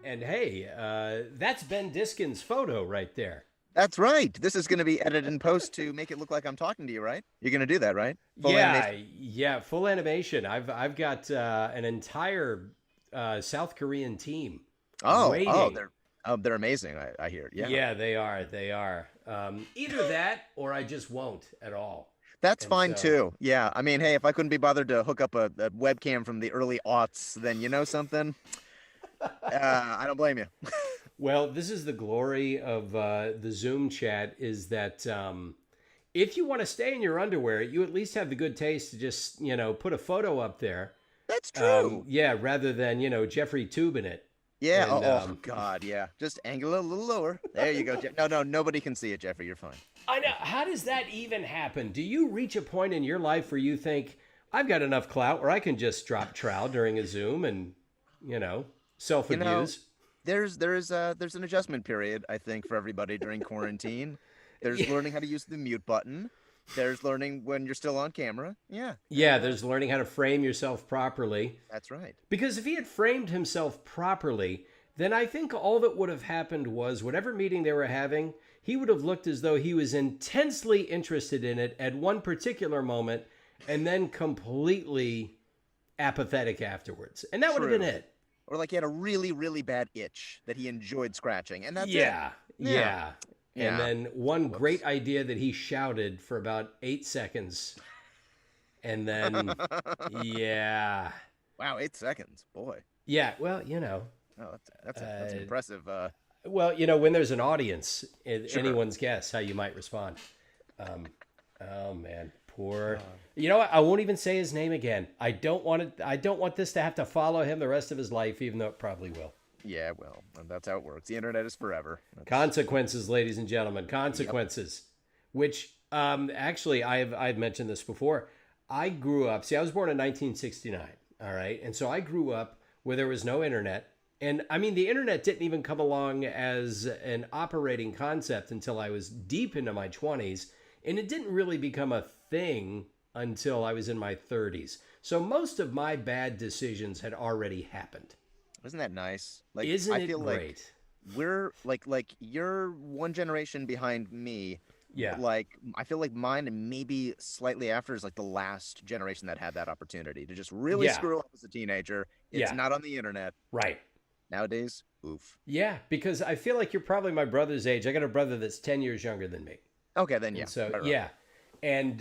And hey, that's Ben Diskin's photo right there. That's right. This is going to be edited in post to make it look like I'm talking to you, right? You're going to do that, right? Full Yeah, animation. yeah, full animation. I've got an entire South Korean team Oh, waiting. they're amazing. I hear. Yeah. Yeah, they are. They are. Either that or I just won't at all. That's And fine so, too. Yeah. I mean, hey, if I couldn't be bothered to hook up a webcam from the early aughts, then you know something? I don't blame you. well, this is the glory of the Zoom chat is that if you want to stay in your underwear, you at least have the good taste to just, put a photo up there. That's true. Yeah, rather than, Jeffrey Tube in it. Yeah. And God. Yeah. Just angle it a little lower. There you go. No, no, nobody can see it, Jeffrey. You're fine. I know. How does that even happen? Do you reach a point in your life where you think, I've got enough clout where I can just drop trow during a Zoom and, you know, self You know, abuse? there's an adjustment period, I think, for everybody during quarantine. There's learning how to use the mute button. There's learning when you're still on camera. Yeah. Yeah, there's learning how to frame yourself properly. That's right. Because if he had framed himself properly, then I think all that would have happened was whatever meeting they were having, he would have looked as though he was intensely interested in it at one particular moment and then completely apathetic afterwards. And that would have been True. it. Or like he had a really, really bad itch that he enjoyed scratching, and that's it. Yeah, Yeah. yeah. And Yeah. then one Whoops. great idea that he shouted for about 8 seconds. And then, yeah. Wow, 8 seconds. Boy. Yeah, well, you know. Oh, that's Uh, impressive. when there's an audience, Sure. anyone's guess how you might respond. Um, oh man, poor. Uh, You know what? I won't even say his name again. I don't want it. I don't want this to have to follow him the rest of his life, even though it probably will. yeah, well, that's how it works. The internet is forever. Consequences, ladies and gentlemen, Yep. consequences. Which actually, I've mentioned this before. I grew up. See, I was born in 1969. All right, and so I grew up where there was no internet. And I mean, the internet didn't even come along as an operating concept until I was deep into my 20s. And it didn't really become a thing until I was in my 30s. So most of my bad decisions had already happened. Isn't that nice? Like Isn't I it feel like great? we're like you're one generation behind me, but Yeah. like I feel like mine and maybe slightly after is like the last generation that had that opportunity to just really Yeah. screw up as a teenager. It's Yeah. not on the internet Right. nowadays. Oof. Yeah. Because I feel like you're probably my brother's age. I got a brother that's 10 years younger than me. Okay, then yeah. And so, Right, right. yeah. And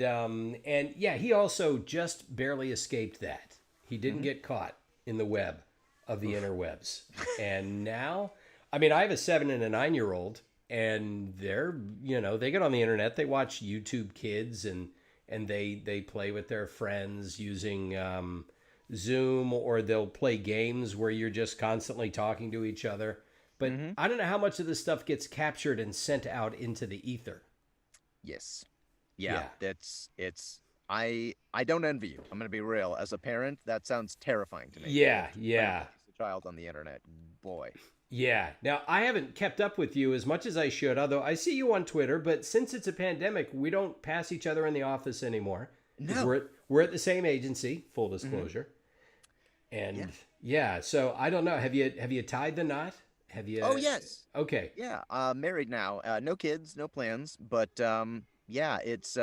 yeah, he also just barely escaped that. He didn't Mm-hmm. get caught in the web of the Oof. interwebs. And now, I mean, I have a 7 and a 9 year old, and they get on the internet, they watch YouTube Kids, and they play with their friends using Zoom, or they'll play games where you're just constantly talking to each other. But Mm-hmm. I don't know how much of this stuff gets captured and sent out into the ether. Yes. Yeah, Yeah. I don't envy you. I'm gonna be real. As a parent, that sounds terrifying to me. Yeah, To yeah, raise a child on the internet. Boy. yeah. Now, I haven't kept up with you as much as I should, although I see you on Twitter, but since it's a pandemic, we don't pass each other in the office anymore because No. we're at the same agency, full Hmm. disclosure. Yeah. And yeah, so I don't know. Have you tied the knot? Have you Oh yes. Okay. Yeah. Married now. No kids, no plans, but yeah, it's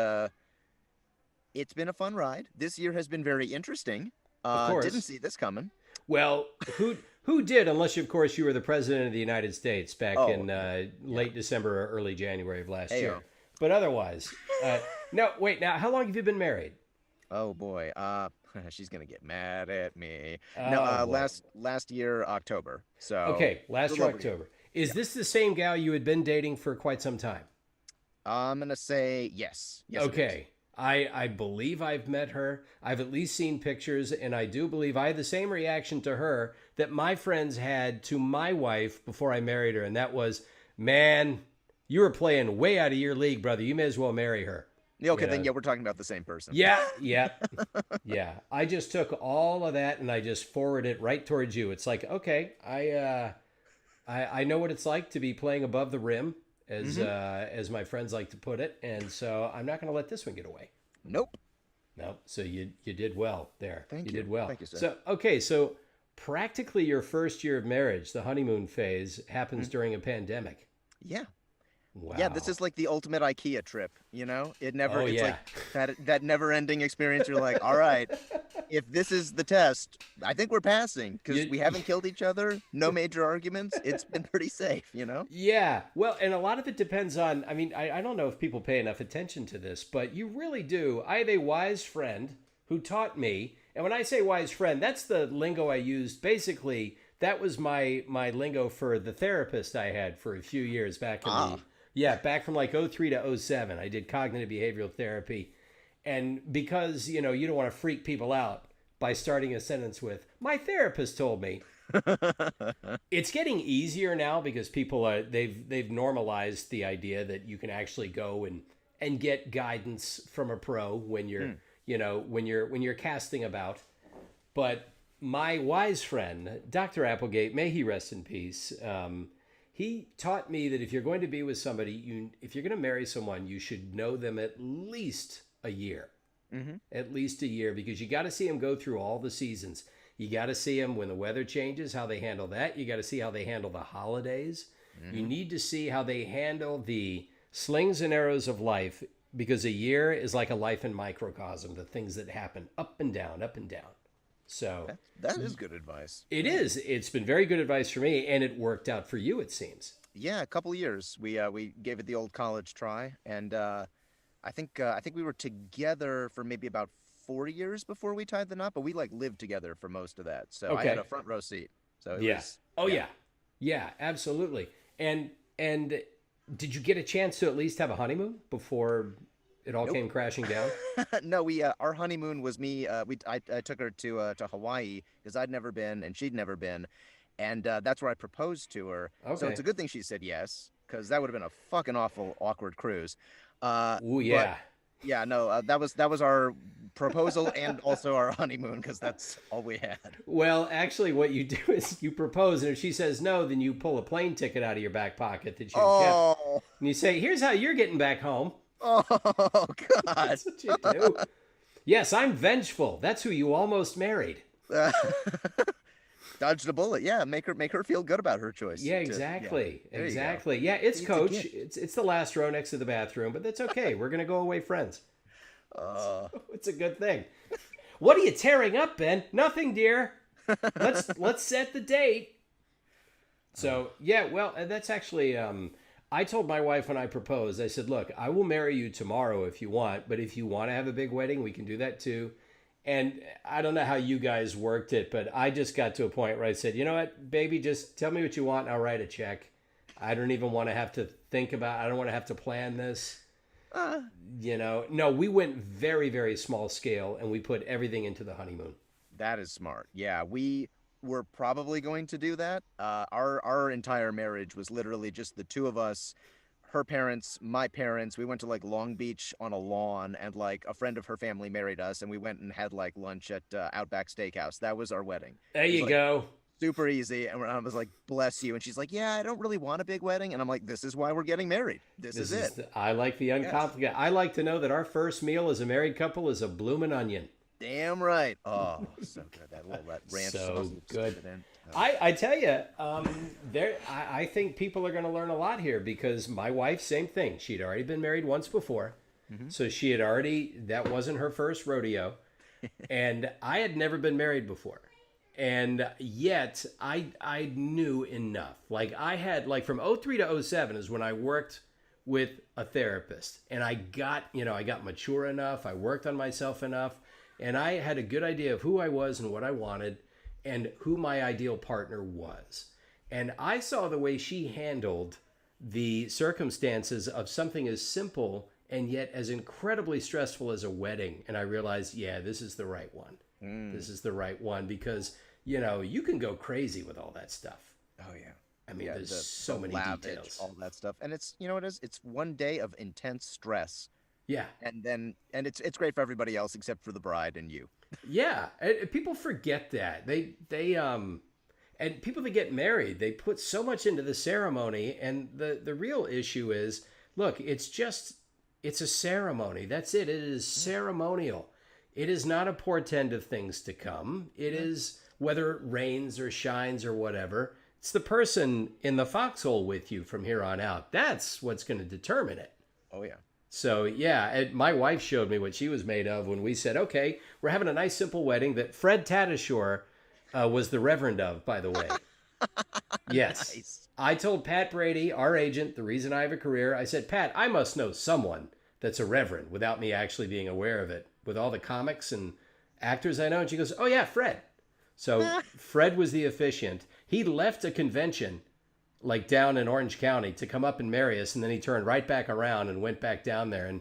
been a fun ride. This year has been very interesting. Of Didn't course. see this coming. Well, who did unless of course you were the president of the United States back Oh, in yeah. late December or early January of last year. Heyo. But otherwise, no, wait. Now, how long have you been married? Oh boy. She's gonna get mad at me. No, Oh boy. last year October. So Okay, a last little year over a year. October. Is Yeah. this the same gal you had been dating for quite some time? I'm gonna say yes. Yes, it is. Okay. I believe I've met her. I've at least seen pictures, and I do believe I had the same reaction to her that my friends had to my wife before I married her, and that was, man, you were playing way out of your league, brother. You may as well marry her. Yeah, okay, You then know? yeah, we're talking about the same person. Yeah, yeah, yeah. I just took all of that and I just forwarded it right towards you. It's like, okay, I know what it's like to be playing above the rim, Hmm. as my friends like to put it, and so I'm not going to let this one get away. Nope. No, so you did well there. You Thank you. did well. Thank you, sir. So okay, so practically your first year of marriage, the honeymoon phase, happens during a pandemic. Yeah. Yeah, this Wow. is like the ultimate IKEA trip, It never Oh it's yeah. like that never-ending experience. You're like, "All right, if this is the test, I think we're passing because You, we haven't killed each other, no major arguments. It's been pretty safe." yeah. Well, and a lot of it depends on, I mean, I don't know if people pay enough attention to this, but you really do. I have a wise friend who taught me, and when I say wise friend, that's the lingo I used. Basically, that was my lingo for the therapist I had for a few years back in Ah. the, yeah, back from like '03 to '07. I did cognitive behavioral therapy. And because, you don't want to freak people out by starting a sentence with, my therapist told me, it's getting easier now because people are they've normalized the idea that you can actually go and get guidance from a pro when you're when you're casting about. But my wise friend, Dr. Applegate, may he rest in peace, he taught me that if you're going to be with somebody, if you're going to marry someone, you should know them at least a year. At least a year, because you got to see them go through all the seasons. You got to see them when the weather changes, how they handle that. You got to see how they handle the holidays. You need to see how they handle the slings and arrows of life, because a year is like a life in microcosm, the things that happen up and down, up and down. So That is good advice. it is. It's been very good advice for me, and it worked out for you, it seems. Yeah, a couple years. We gave it the old college try, and I think we were together for maybe about 4 years before we tied the knot, but we like lived together for most of that. So I had Okay. a front row seat. So it Yeah. was Oh yeah. yeah. Yeah, absolutely. And did you get a chance to at least have a honeymoon before it all Nope. came crashing down? No, we our honeymoon was me. I took her to Hawaii because I'd never been and she'd never been, and that's where I proposed to her. So it's Okay. a good thing she said yes because that would have been a fucking awful awkward cruise. Ooh, But yeah. yeah, no, that was our proposal and also our honeymoon because that's all we had. Well, actually, what you do is you propose, and if she says no, then you pull a plane ticket out of your back pocket that you kept, Oh, and you say, "Here's how you're getting back home." oh God. That's what you do. Yes, I'm vengeful. That's who you almost married. Uh, Dodged a bullet. Yeah, make her feel good about her choice. Yeah, Yeah, exactly. there you go. Exactly. Yeah, it's It's a coach. gift. It's the last row next to the bathroom, but that's okay. We're gonna go away friends. Uh, It's a good thing. What are you tearing up, Ben? Nothing, dear. Let's set the date. So yeah, well, that's actually I told my wife when I proposed, I said, look, I will marry you tomorrow if you want, but if you want to have a big wedding, we can do that too. And I don't know how you guys worked it, but I just got to a point where I said, you know what, baby, just tell me what you want and I'll write a check. I don't even want to have to think about, I don't want to have to plan this. uh, No, we went very, very small scale and we put everything into the honeymoon. that is smart. Yeah, we were probably going to do that. Our entire marriage was literally just the two of us, her parents, my parents. We went to like Long Beach on a lawn, and like a friend of her family married us, and we went and had like lunch at Outback Steakhouse. That was our wedding. There It was you like go. super easy, and I was like, "Bless you," and she's like, "Yeah, I don't really want a big wedding," and I'm like, "This is why we're getting married. This is it." I like the Yes. uncomplicated. I like to know that our first meal as a married couple is a bloomin' onion. Damn right. Oh, so good. That ranch So sauce. You good. stick it in. Oh. I tell you, I think people are going to learn a lot here because my wife, same thing. She'd already been married once before. So she had already, that wasn't her first rodeo. And I had never been married before. And yet I knew enough. Like I had, like from '03 to '07 is when I worked with a therapist. And I got mature enough. I worked on myself enough. And I had a good idea of who I was and what I wanted and who my ideal partner was. And I saw the way she handled the circumstances of something as simple and yet as incredibly stressful as a wedding. And I realized, yeah, this is the right one. This is the right one because, you can go crazy with all that stuff. Oh yeah. I mean, Yeah, there's the so many lavish, details. all that stuff, and it's it is. It's one day of intense stress, Yeah. and it's great for everybody else except for the bride and you. Yeah. And people forget that. And people that get married, they put so much into the ceremony. And the real issue is, look, it's a ceremony. That's it. It is ceremonial. It is not a portend of things to come. It is whether it rains or shines or whatever. It's the person in the foxhole with you from here on out. That's what's going to determine it. Oh, yeah. So, yeah, my wife showed me what she was made of when we said, okay, we're having a nice, simple wedding that Fred Tatasciore was the reverend of, by the way. Yes. Nice. I told Pat Brady, our agent, the reason I have a career, I said, Pat, I must know someone that's a reverend without me actually being aware of it. With all the comics and actors I know. And she goes, oh, yeah, Fred. So Fred was the officiant. He left a convention like down in Orange County to come up and marry us. And then he turned right back around and went back down there and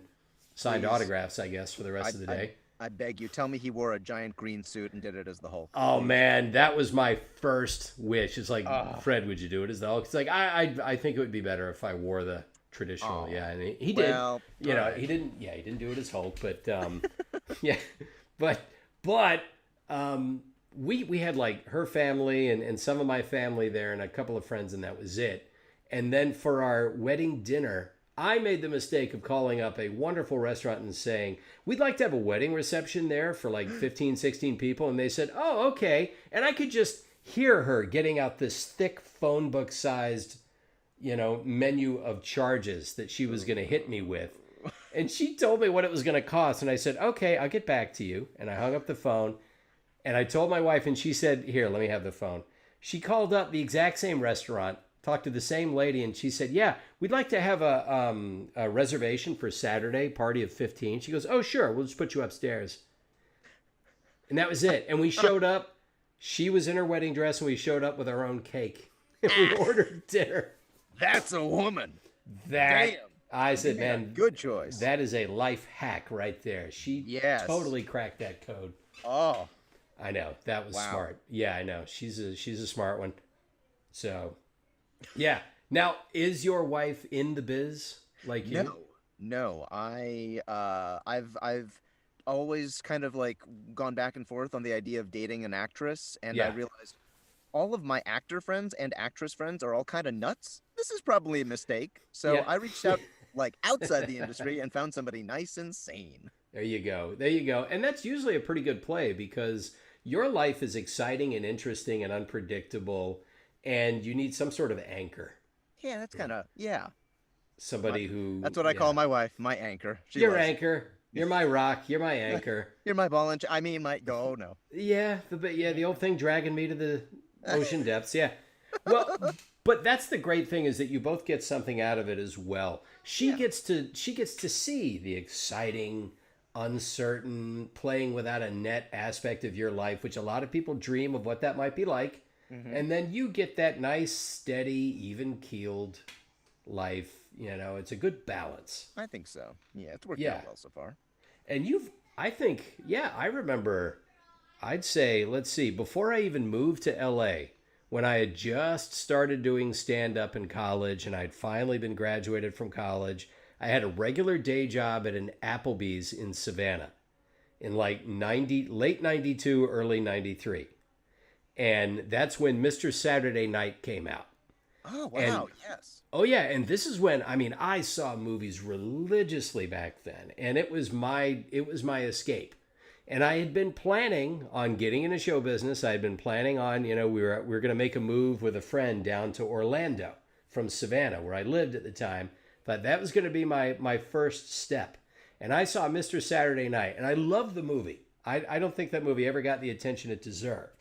signed autographs, I guess, for the rest of the day. I beg you, tell me he wore a giant green suit and did it as the Hulk. Oh, man, that was my first wish. It's like, Fred, would you do it as the Hulk? It's like, I think it would be better if I wore the traditional. Yeah, and he did. Well, you know, he didn't do it as Hulk, but yeah. But we had like her family and some of my family there and a couple of friends, and that was it. And then for our wedding dinner, I made the mistake of calling up a wonderful restaurant and saying, we'd like to have a wedding reception there for like 15, 16 people. And they said, oh, okay. And I could just hear her getting out this thick phone book sized, menu of charges that she was going to hit me with. And she told me what it was going to cost. And I said, okay, I'll get back to you. And I hung up the phone. And I told my wife, and she said, here, let me have the phone. She called up the exact same restaurant, talked to the same lady, and she said, yeah, we'd like to have a reservation for Saturday, party of 15. She goes, oh, sure, we'll just put you upstairs. And that was it. And we showed up. She was in her wedding dress, and we showed up with our own cake. And we ordered dinner. That's a woman. Damn. Damn. I said, man, good choice. That is a life hack right there. She totally cracked that code. Oh, I know. That was smart. Yeah, I know. She's a smart one. So, yeah. Now, is your wife in the biz like you? No. I've always kind of like gone back and forth on the idea of dating an actress, and I realized all of my actor friends and actress friends are all kind of nuts. This is probably a mistake. So I reached out like outside the industry and found somebody nice and sane. There you go. And that's usually a pretty good play because your life is exciting and interesting and unpredictable, and you need some sort of anchor. Yeah, that's kind of, Somebody who... That's what I call my wife, my anchor. Your anchor. You're my rock. You're my anchor. You're my ball and... I mean, my... Oh, no. Yeah, the old thing dragging me to the ocean depths. Yeah. Well, but that's the great thing is that you both get something out of it as well. She gets to see the exciting, uncertain, playing without a net aspect of your life, which a lot of people dream of what that might be like. Mm-hmm. And then you get that nice, steady, even-keeled life. It's a good balance. I think so. Yeah, it's worked out well so far. And I remember, I'd say, let's see, before I even moved to LA, when I had just started doing stand-up in college and I'd finally been graduated from college, I had a regular day job at an Applebee's in Savannah in like late 92, early 93. And that's when Mr. Saturday Night came out. Oh, wow, yes. Oh, yeah, and this is when, I saw movies religiously back then, and it was my escape. And I had been planning on getting into show business. I had been planning on, we were going to make a move with a friend down to Orlando from Savannah, where I lived at the time. But that was going to be my first step. And I saw Mr. Saturday Night, and I loved the movie. I don't think that movie ever got the attention it deserved.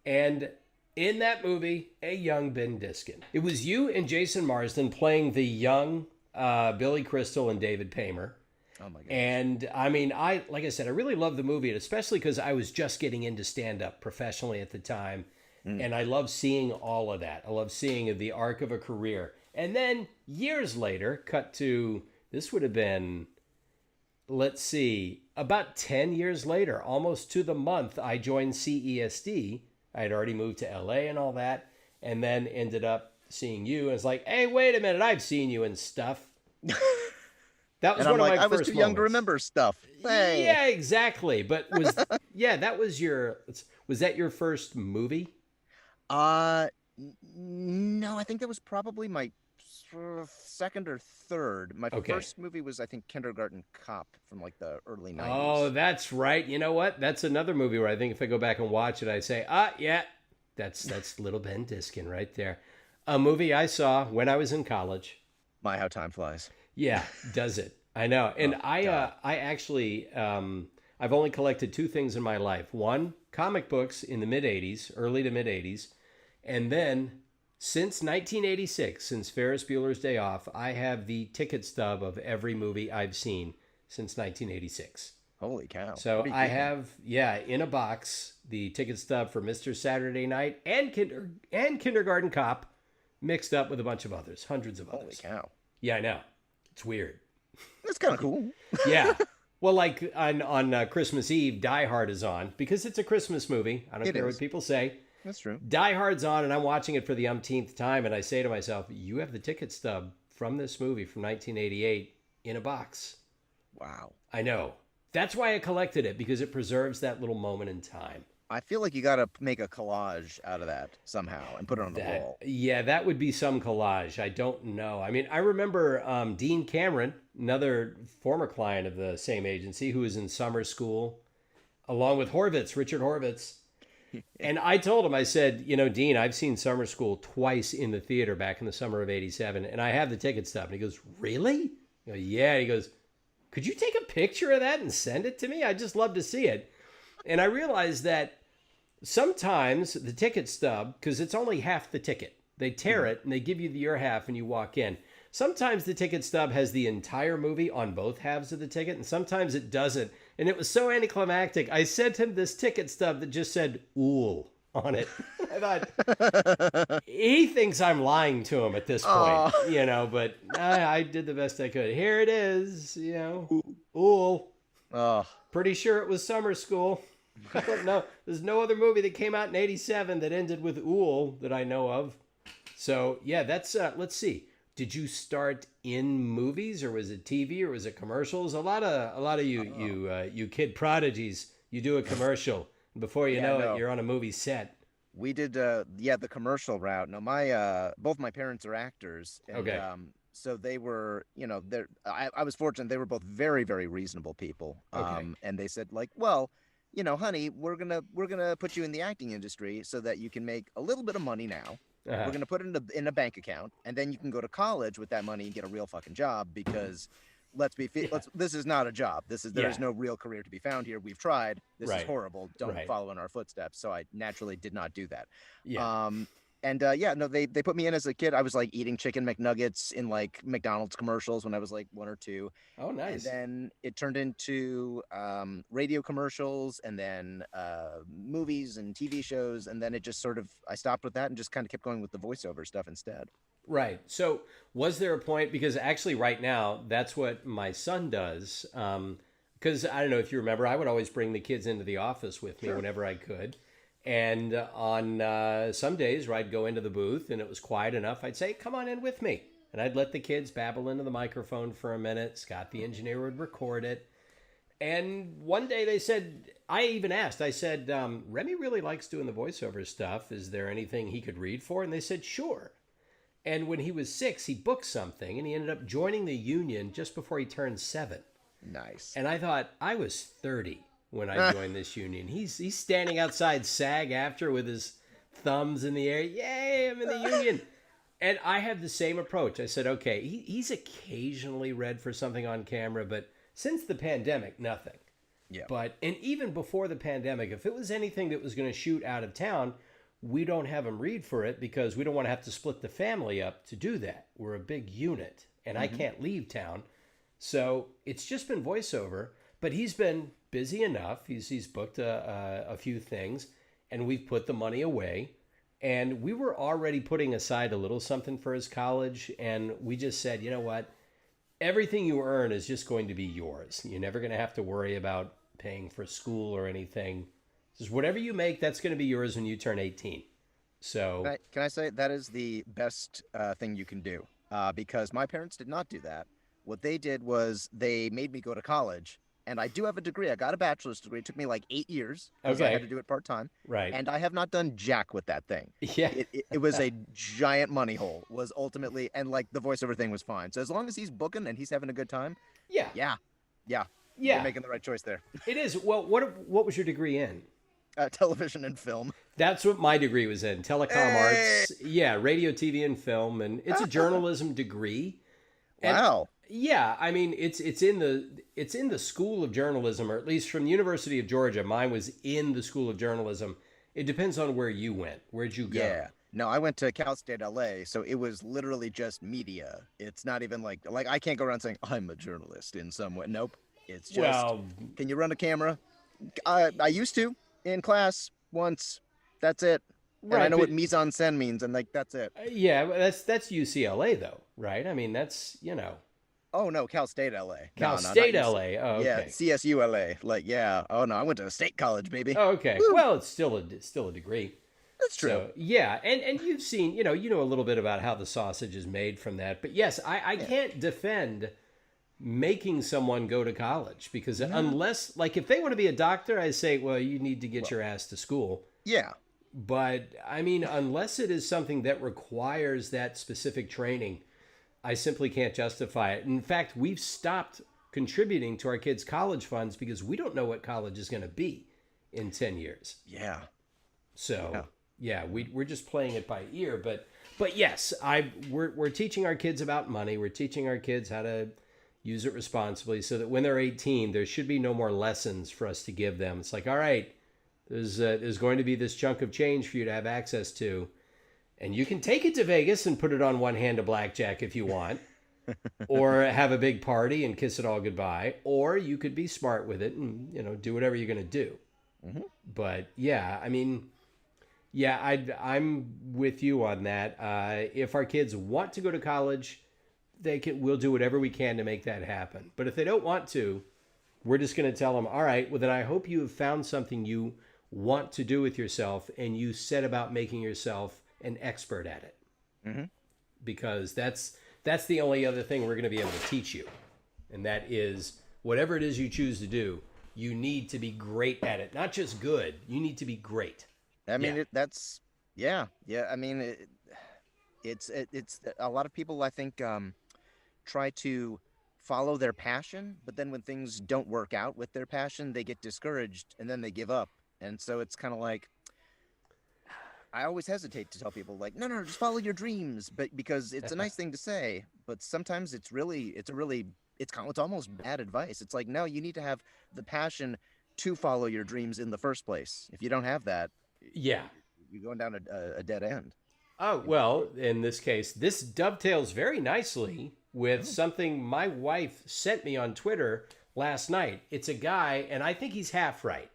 And in that movie, a young Ben Diskin. It was you and Jason Marsden playing the young Billy Crystal and David Paymer. Oh my gosh. And like I said, I really loved the movie, especially because I was just getting into stand-up professionally at the time. And I love seeing all of that. I love seeing the arc of a career. And then years later, cut to, this would have been, let's see, about 10 years later, almost to the month, I joined CESD. I had already moved to LA and all that, and then ended up seeing you. And it's like, hey, wait a minute, I've seen you and stuff. That was one of my first I was too young to remember stuff. Hey. Yeah, exactly. But was that your first movie? No, I think that was probably my second or third. My Okay. first movie was, I think, Kindergarten Cop from like the early Oh, 90s. that's right. You know what? That's another movie where I think if I go back and watch it, I say, ah, yeah, that's little Ben Diskin right there. A movie I saw when I was in college. My, how time flies. Yeah, does it? I know. And Oh, God. I actually, I've only collected two things in my life. One, comic books in the mid '80s, early to mid '80s, and then since 1986, since Ferris Bueller's Day Off, I have the ticket stub of every movie I've seen since 1986. Holy cow. What So are you I keeping? have, yeah, in a box the ticket stub for Mr. Saturday Night and Kindergarten Cop, mixed up with a bunch of others, hundreds of Holy others. cow. Yeah, I know. It's weird. That's kind of cool. Yeah. Well, like on Christmas Eve, Die Hard is on because it's a Christmas movie. I don't It care what is. people say. That's true. Die Hard's on, and I'm watching it for the umpteenth time, and I say to myself, "You have the ticket stub from this movie from 1988 in a box." Wow. I know. That's why I collected it because it preserves that little moment in time. I feel like you got to make a collage out of that somehow and put it on the That wall. yeah, that would be some collage. I don't know. I mean, I remember Dean Cameron, another former client of the same agency, who was in summer school, along with Horvitz, Richard Horvitz. And I told him, I said, you know, Dean, I've seen Summer School twice in the theater back in the summer of '87, and I have the ticket stub. And he goes, really? I go, yeah. He goes, could you take a picture of that and send it to me? I'd just love to see it. And I realized that sometimes the ticket stub, because it's only half the ticket, they tear Mhm. it and they give you your half and you walk in. Sometimes the ticket stub has the entire movie on both halves of the ticket, and sometimes it doesn't. And it was so anticlimactic. I sent him this ticket stub that just said "Ool" on it. I thought he thinks I'm lying to him at this point, Oh. you know, but I did the best I could. Here it is, you know, "Ool." Oh. Pretty sure it was Summer School. I don't know. There's no other movie that came out in '87 that ended with "Ool" that I know of. So yeah, that's let's see. Did you start in movies, or was it TV, or was it commercials? A lot of you Oh. you kid prodigies, you do a commercial, and before you Yeah, know it, no. you're on a movie set. We did yeah, the commercial route. No, my both my parents are actors and Okay, so they were, they're I was fortunate they were both very, very reasonable people. okay, And they said like, well, honey, we're gonna put you in the acting industry so that you can make a little bit of money now. We're uh-huh. gonna put it in a bank account, and then you can go to college with that money and get a real fucking job because Yeah, let's this is not a job. There is yeah, no real career to be found here. We've tried. This is right, horrible. Don't right, follow in our footsteps. So I naturally did not do that. yeah. Um, and yeah, no, they put me in as a kid. I was like eating chicken McNuggets in like McDonald's commercials when I was like one or two, Oh, and nice. then it turned into radio commercials, and then movies and TV shows, and then it just sort of I stopped with that and just kind of kept going with the voiceover stuff instead. Right. So, was there a point? Because actually, right now, that's what my son does. Because I don't know if you remember, I would always bring the kids into the office with me Sure. whenever I could. And on some days where I'd go into the booth and it was quiet enough, I'd say, come on in with me. And I'd let the kids babble into the microphone for a minute. Scott, the engineer, would record it. And one day they said, I even asked, I said, Remy really likes doing the voiceover stuff. Is there anything he could read for? And they said, sure. And when he was 6, he booked something and he ended up joining the union just before he turned 7. Nice. And I thought, I was 30 when I joined this union. He's standing outside SAG after with his thumbs in the air. Yay, I'm in the union. And I have the same approach. I said, okay, he's occasionally read for something on camera, but since the pandemic, nothing. Yeah. And even before the pandemic, if it was anything that was going to shoot out of town, we don't have him read for it because we don't want to have to split the family up to do that. We're a big unit and I Hmm. can't leave town. So it's just been voiceover, but he's been busy enough. He's booked a few things and we've put the money away. And we were already putting aside a little something for his college. And we just said, you know what? Everything you earn is just going to be yours. You're never going to have to worry about paying for school or anything. Just whatever you make, that's going to be yours when you turn 18. So, Can I say that is the best thing you can do? Because my parents did not do that. What they did was they made me go to college and I do have a degree. I got a bachelor's degree. It took me like 8 years because I had Okay. to do it part time, Right. and I have not done jack with that thing. Yeah. It was a giant money hole. Was ultimately, and like the voiceover thing was fine. So as long as he's booking and he's having a good time, Yeah. yeah, yeah, we're Yeah. making the right choice there. It is. Well, what was your degree in? Television and film. That's what my degree was in. Telecom Hey! arts. Yeah, radio, TV, and film, and it's a journalism degree. And Wow. yeah, I mean it's in the School of Journalism, or at least from the University of Georgia. Mine was in the School of Journalism. It depends on where you went. Where'd you go? Yeah. No, I went to Cal State LA, so it was literally just media. It's not even like I can't go around saying I'm a journalist in some way. Nope. It's just Well, can you run a camera? I used to in class once. That's it. And I right, know but what mise en scène means, and like that's it. yeah, that's UCLA though, right? I mean, that's Oh no, Cal State LA. Cal No, not State UC. LA. Oh, Yeah, okay. CSU LA. Like yeah. Oh no, I went to a state college, baby. Oh, okay. Woo. Well, it's still a degree. That's true. So yeah, and you've seen you know a little bit about how the sausage is made from that. But yes, I Yeah. can't defend making someone go to college because unless like if they want to be a doctor, I say well you need to get Well, your ass to school. yeah. But I mean unless it is something that requires that specific training, I simply can't justify it. In fact, we've stopped contributing to our kids' college funds because we don't know what college is going to be in 10 years. Yeah. Yeah. So yeah, we're just playing it by ear. But yes, we're teaching our kids about money. We're teaching our kids how to use it responsibly so that when they're 18, there should be no more lessons for us to give them. It's like, all right, there's going to be this chunk of change for you to have access to. And you can take it to Vegas and put it on one hand of blackjack if you want, or have a big party and kiss it all goodbye, or you could be smart with it and do whatever you're going to do. Hmm. But yeah, I mean, yeah, I'm with you on that. If our kids want to go to college, we'll do whatever we can to make that happen. But if they don't want to, we're just going to tell them, all right, well then I hope you have found something you want to do with yourself and you set about making yourself an expert at it. Hmm. Because that's the only other thing we're going to be able to teach you. And that is whatever it is you choose to do, you need to be great at it. Not just good, you need to be great. I mean, Yeah. that's yeah, yeah. I mean, it's a lot of people I think try to follow their passion, but then when things don't work out with their passion, they get discouraged and then they give up. And so it's kind of like I always hesitate to tell people like, no, just follow your dreams, but because it's a nice thing to say, but sometimes it's almost bad advice. It's like, no, you need to have the passion to follow your dreams in the first place. If you don't have that, Yeah. you're going down a dead end. Oh, well, in this case, this dovetails very nicely with something my wife sent me on Twitter last night. It's a guy, and I think he's half right.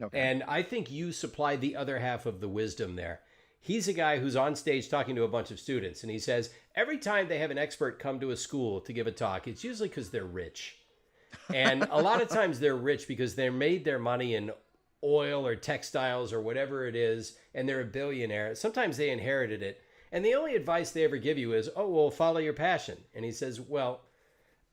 Okay. And I think you supply the other half of the wisdom there. He's a guy who's on stage talking to a bunch of students, and he says every time they have an expert come to a school to give a talk, it's usually because they're rich. And a lot of times they're rich because they made their money in oil or textiles or whatever it is, and they're a billionaire. Sometimes they inherited it. And the only advice they ever give you is, oh, well, follow your passion. And he says, well,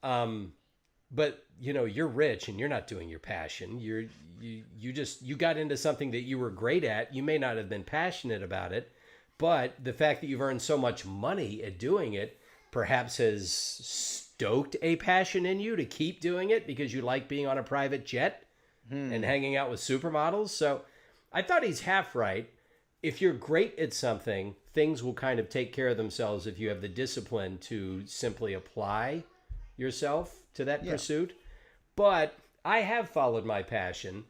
but you're rich and you're not doing your passion. You got into something that you were great at. You may not have been passionate about it, but the fact that you've earned so much money at doing it perhaps has stoked a passion in you to keep doing it because you like being on a private jet and hanging out with supermodels. So I thought he's half right. If you're great at something, things will kind of take care of themselves if you have the discipline to simply apply yourself to that pursuit. But I have followed my passion,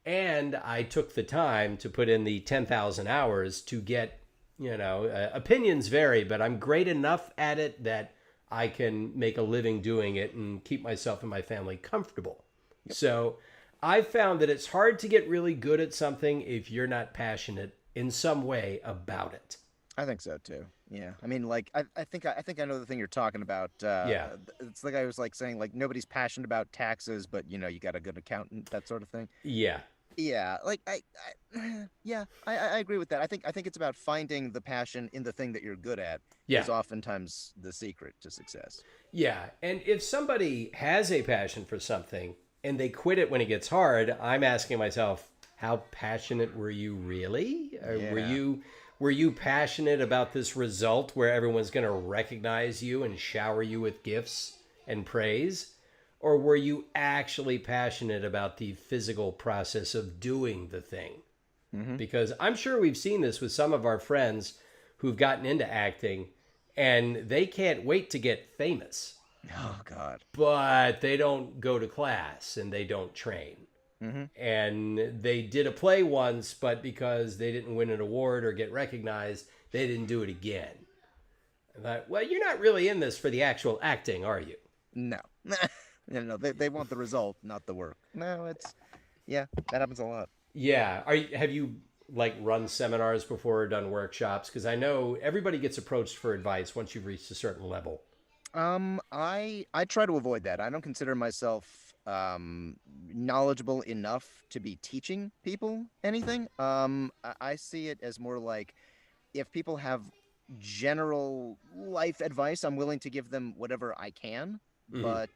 and I took the time to put in the 10,000 hours to get, opinions vary, but I'm great enough at it that I can make a living doing it and keep myself and my family comfortable. Yep. So I've found that it's hard to get really good at something if you're not passionate in some way about it. I think so too. Yeah. I mean, like, I think I know the thing you're talking about. Yeah. It's like I was like saying, like, nobody's passionate about taxes, but you got a good accountant, that sort of thing. Yeah. Yeah. Like I agree with that. I think it's about finding the passion in the thing that you're good at. Yeah. Is oftentimes the secret to success. Yeah. And if somebody has a passion for something, and they quit it when it gets hard, I'm asking myself, how passionate were you really? Yeah. Were you passionate about this result where everyone's going to recognize you and shower you with gifts and praise? Or were you actually passionate about the physical process of doing the thing? Mm-hmm. Because I'm sure we've seen this with some of our friends who've gotten into acting and they can't wait to get famous, Oh God. but they don't go to class and they don't train. Mm-hmm. And they did a play once, but because they didn't win an award or get recognized, they didn't do it again. I thought, well, you're not really in this for the actual acting, are you? No. No, they want the result, not the work. No, yeah, that happens a lot. Yeah. Have you like run seminars before or done workshops? Because I know everybody gets approached for advice once you've reached a certain level. I try to avoid that. I don't consider myself knowledgeable enough to be teaching people anything. I see it as more like if people have general life advice, I'm willing to give them whatever I can. Hmm. But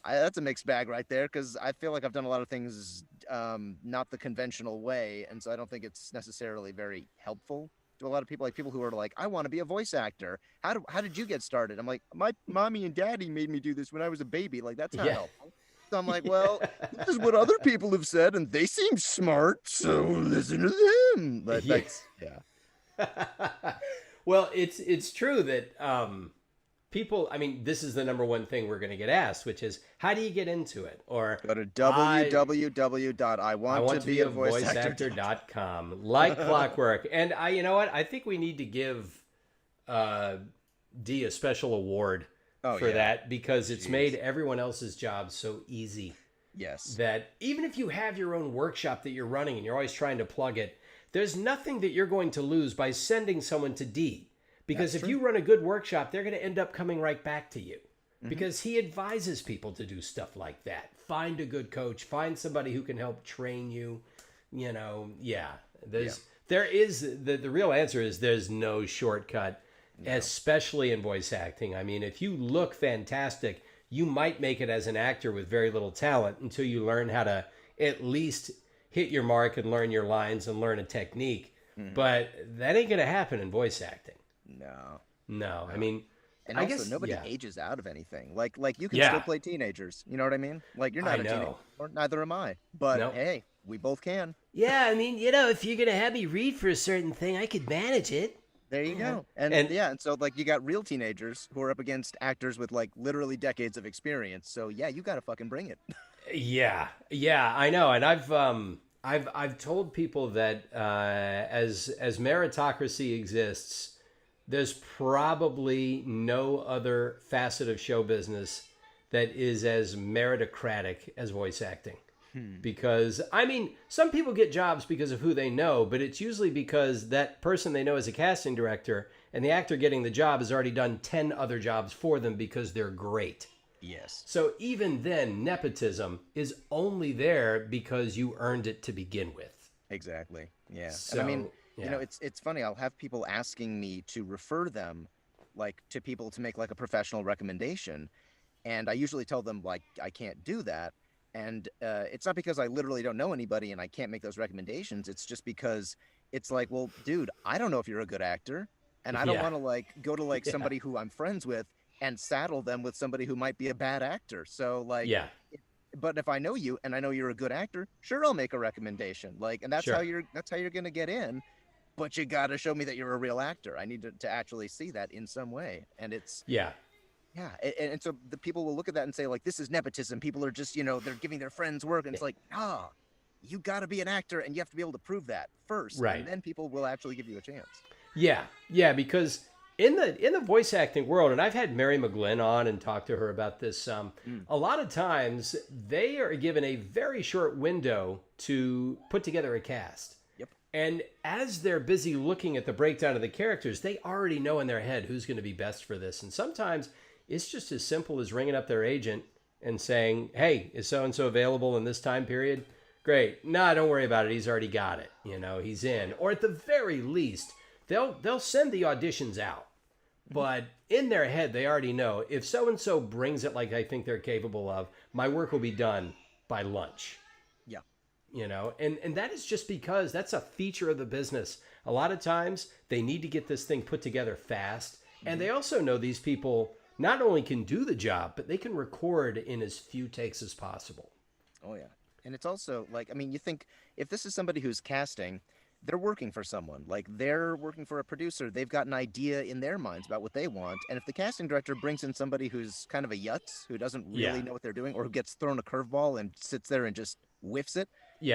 that's a mixed bag right there because I feel like I've done a lot of things not the conventional way, and so I don't think it's necessarily very helpful to a lot of people. Like people who are like, I want to be a voice actor. How did you get started? I'm like, my mommy and daddy made me do this when I was a baby. Like that's not Yeah. helpful. So I'm like, well, this is what other people have said, and they seem smart, so listen to them. But Yeah. that's yeah. Well, it's true that people. I mean, this is the number one thing we're going to get asked, which is how do you get into it? Or Go to I I want to be a voiceactor.com, like clockwork. And you know what? I think we need to give uh, D a special award Oh for yeah. that because it's Jeez. made everyone else's job so easy Yes. that even if you have your own workshop that you're running and you're always trying to plug it, there's nothing that you're going to lose by sending someone to D. Because That's if true. you run a good workshop, they're going to end up coming right back to you. Mm-hmm. Because he advises people to do stuff like that. Find a good coach, find somebody who can help train you. You know, yeah. Yeah. There is the real answer is there's no shortcut, No. especially in voice acting. I mean, if you look fantastic, you might make it as an actor with very little talent until you learn how to at least hit your mark and learn your lines and learn a technique. Mm-hmm. But that ain't going to happen in voice acting. No. No, I No. mean, And I also, guess nobody yeah, ages out of anything. Like you can still yeah. play teenagers. You know what I mean? Like you're I not a teenager, know. or neither am I. But No. hey, we both can. Yeah, I mean, if you're gonna have me read for a certain thing, I could manage it. There you go. And And yeah, and so like you got real teenagers who are up against actors with like literally decades of experience. So yeah, you got to fucking bring it. yeah, I know. And I've told people that as meritocracy exists, there's probably no other facet of show business that is as meritocratic as voice acting. Because, I mean, some people get jobs because of who they know, but it's usually because that person they know is a casting director and the actor getting the job has already done 10 other jobs for them because they're great. Yes. So even then, nepotism is only there because you earned it to begin with. Exactly. Yeah. So, And I mean, yeah. it's funny. I'll have people asking me to refer them like to people to make like a professional recommendation, and I usually tell them like I can't do that. And it's not because I literally don't know anybody and I can't make those recommendations. It's just because it's like, well, dude, I don't know if you're a good actor, and I don't Yeah. want to like go to like Yeah. somebody who I'm friends with and saddle them with somebody who might be a bad actor. So like, Yeah. but if I know you and I know you're a good actor, sure, I'll make a recommendation. Like, and Sure. that's how you're gonna get in. But you got to show me that you're a real actor. I need to actually see that in some way. And it's Yeah. yeah, and so the people will look at that and say like, this is nepotism. People are just they're giving their friends work, and it's like you got to be an actor and you have to be able to prove that first, Right. and then people will actually give you a chance. Yeah. Yeah. Because in the voice acting world, and I've had Mary McGlynn on and talked to her about this. A lot of times they are given a very short window to put together a cast. Yep. And as they're busy looking at the breakdown of the characters, they already know in their head who's going to be best for this. And sometimes it's just as simple as ringing up their agent and saying, hey, is so-and-so available in this time period? Great. Nah, don't worry about it. He's already got it. He's in. Or at the very least, they'll send the auditions out. But in their head, they already know if so-and-so brings it like I think they're capable of, my work will be done by lunch. Yeah. And that is just because that's a feature of the business. A lot of times they need to get this thing put together fast. And they also know these people not only can do the job, but they can record in as few takes as possible. Oh yeah. And it's also like, I mean, you think if this is somebody who's casting, they're working for someone. Like they're working for a producer. They've got an idea in their minds about what they want. And if the casting director brings in somebody who's kind of a yutz, who doesn't really know what they're doing, or who gets thrown a curveball and sits there and just whiffs it,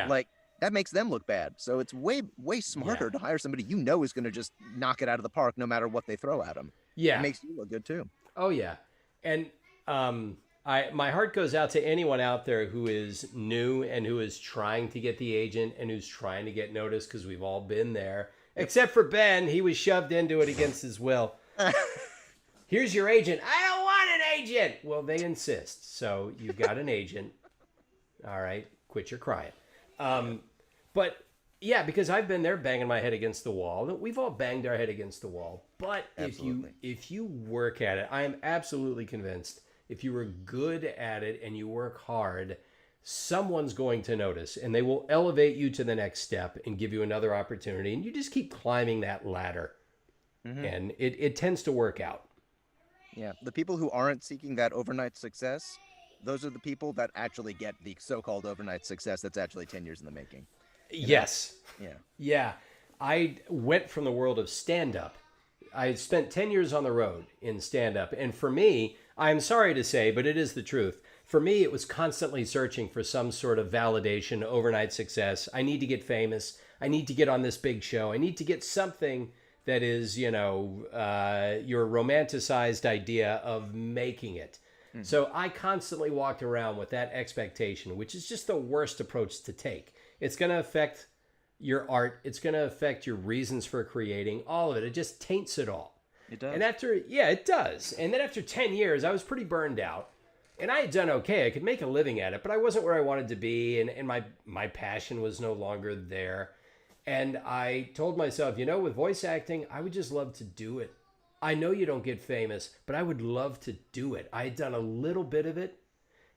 like that makes them look bad. So it's way smarter to hire somebody you know is going to just knock it out of the park no matter what they throw at them. Yeah. It makes you look good too. Oh yeah. And my heart goes out to anyone out there who is new and who is trying to get the agent and who's trying to get noticed, because we've all been there. Except for Ben, he was shoved into it against his will. Here's your agent. I don't want an agent. Well, they insist. So you've got an agent. All right. Quit your crying. But yeah, because I've been there banging my head against the wall. We've all banged our head against the wall. But if you work at it, I am absolutely convinced if you are good at it and you work hard, someone's going to notice and they will elevate you to the next step and give you another opportunity. And you just keep climbing that ladder. And it tends to work out. Yeah. The people who aren't seeking that overnight success, those are the people that actually get the so-called overnight success that's actually 10 years in the making. Yes. Yeah. Yeah. I went from the world of stand-up. I spent 10 years on the road in stand-up. And for me, I'm sorry to say, but it is the truth. For me, it was constantly searching for some sort of validation, overnight success. I need to get famous. I need to get on this big show. I need to get something that is, your romanticized idea of making it. So I constantly walked around with that expectation, which is just the worst approach to take. It's going to affect your art. It's going to affect your reasons for creating, all of it. It just taints it all. It does. And it does. And then after 10 years, I was pretty burned out. And I had done okay. I could make a living at it, but I wasn't where I wanted to be. And my passion was no longer there. And I told myself, with voice acting, I would just love to do it. I know you don't get famous, but I would love to do it. I had done a little bit of it,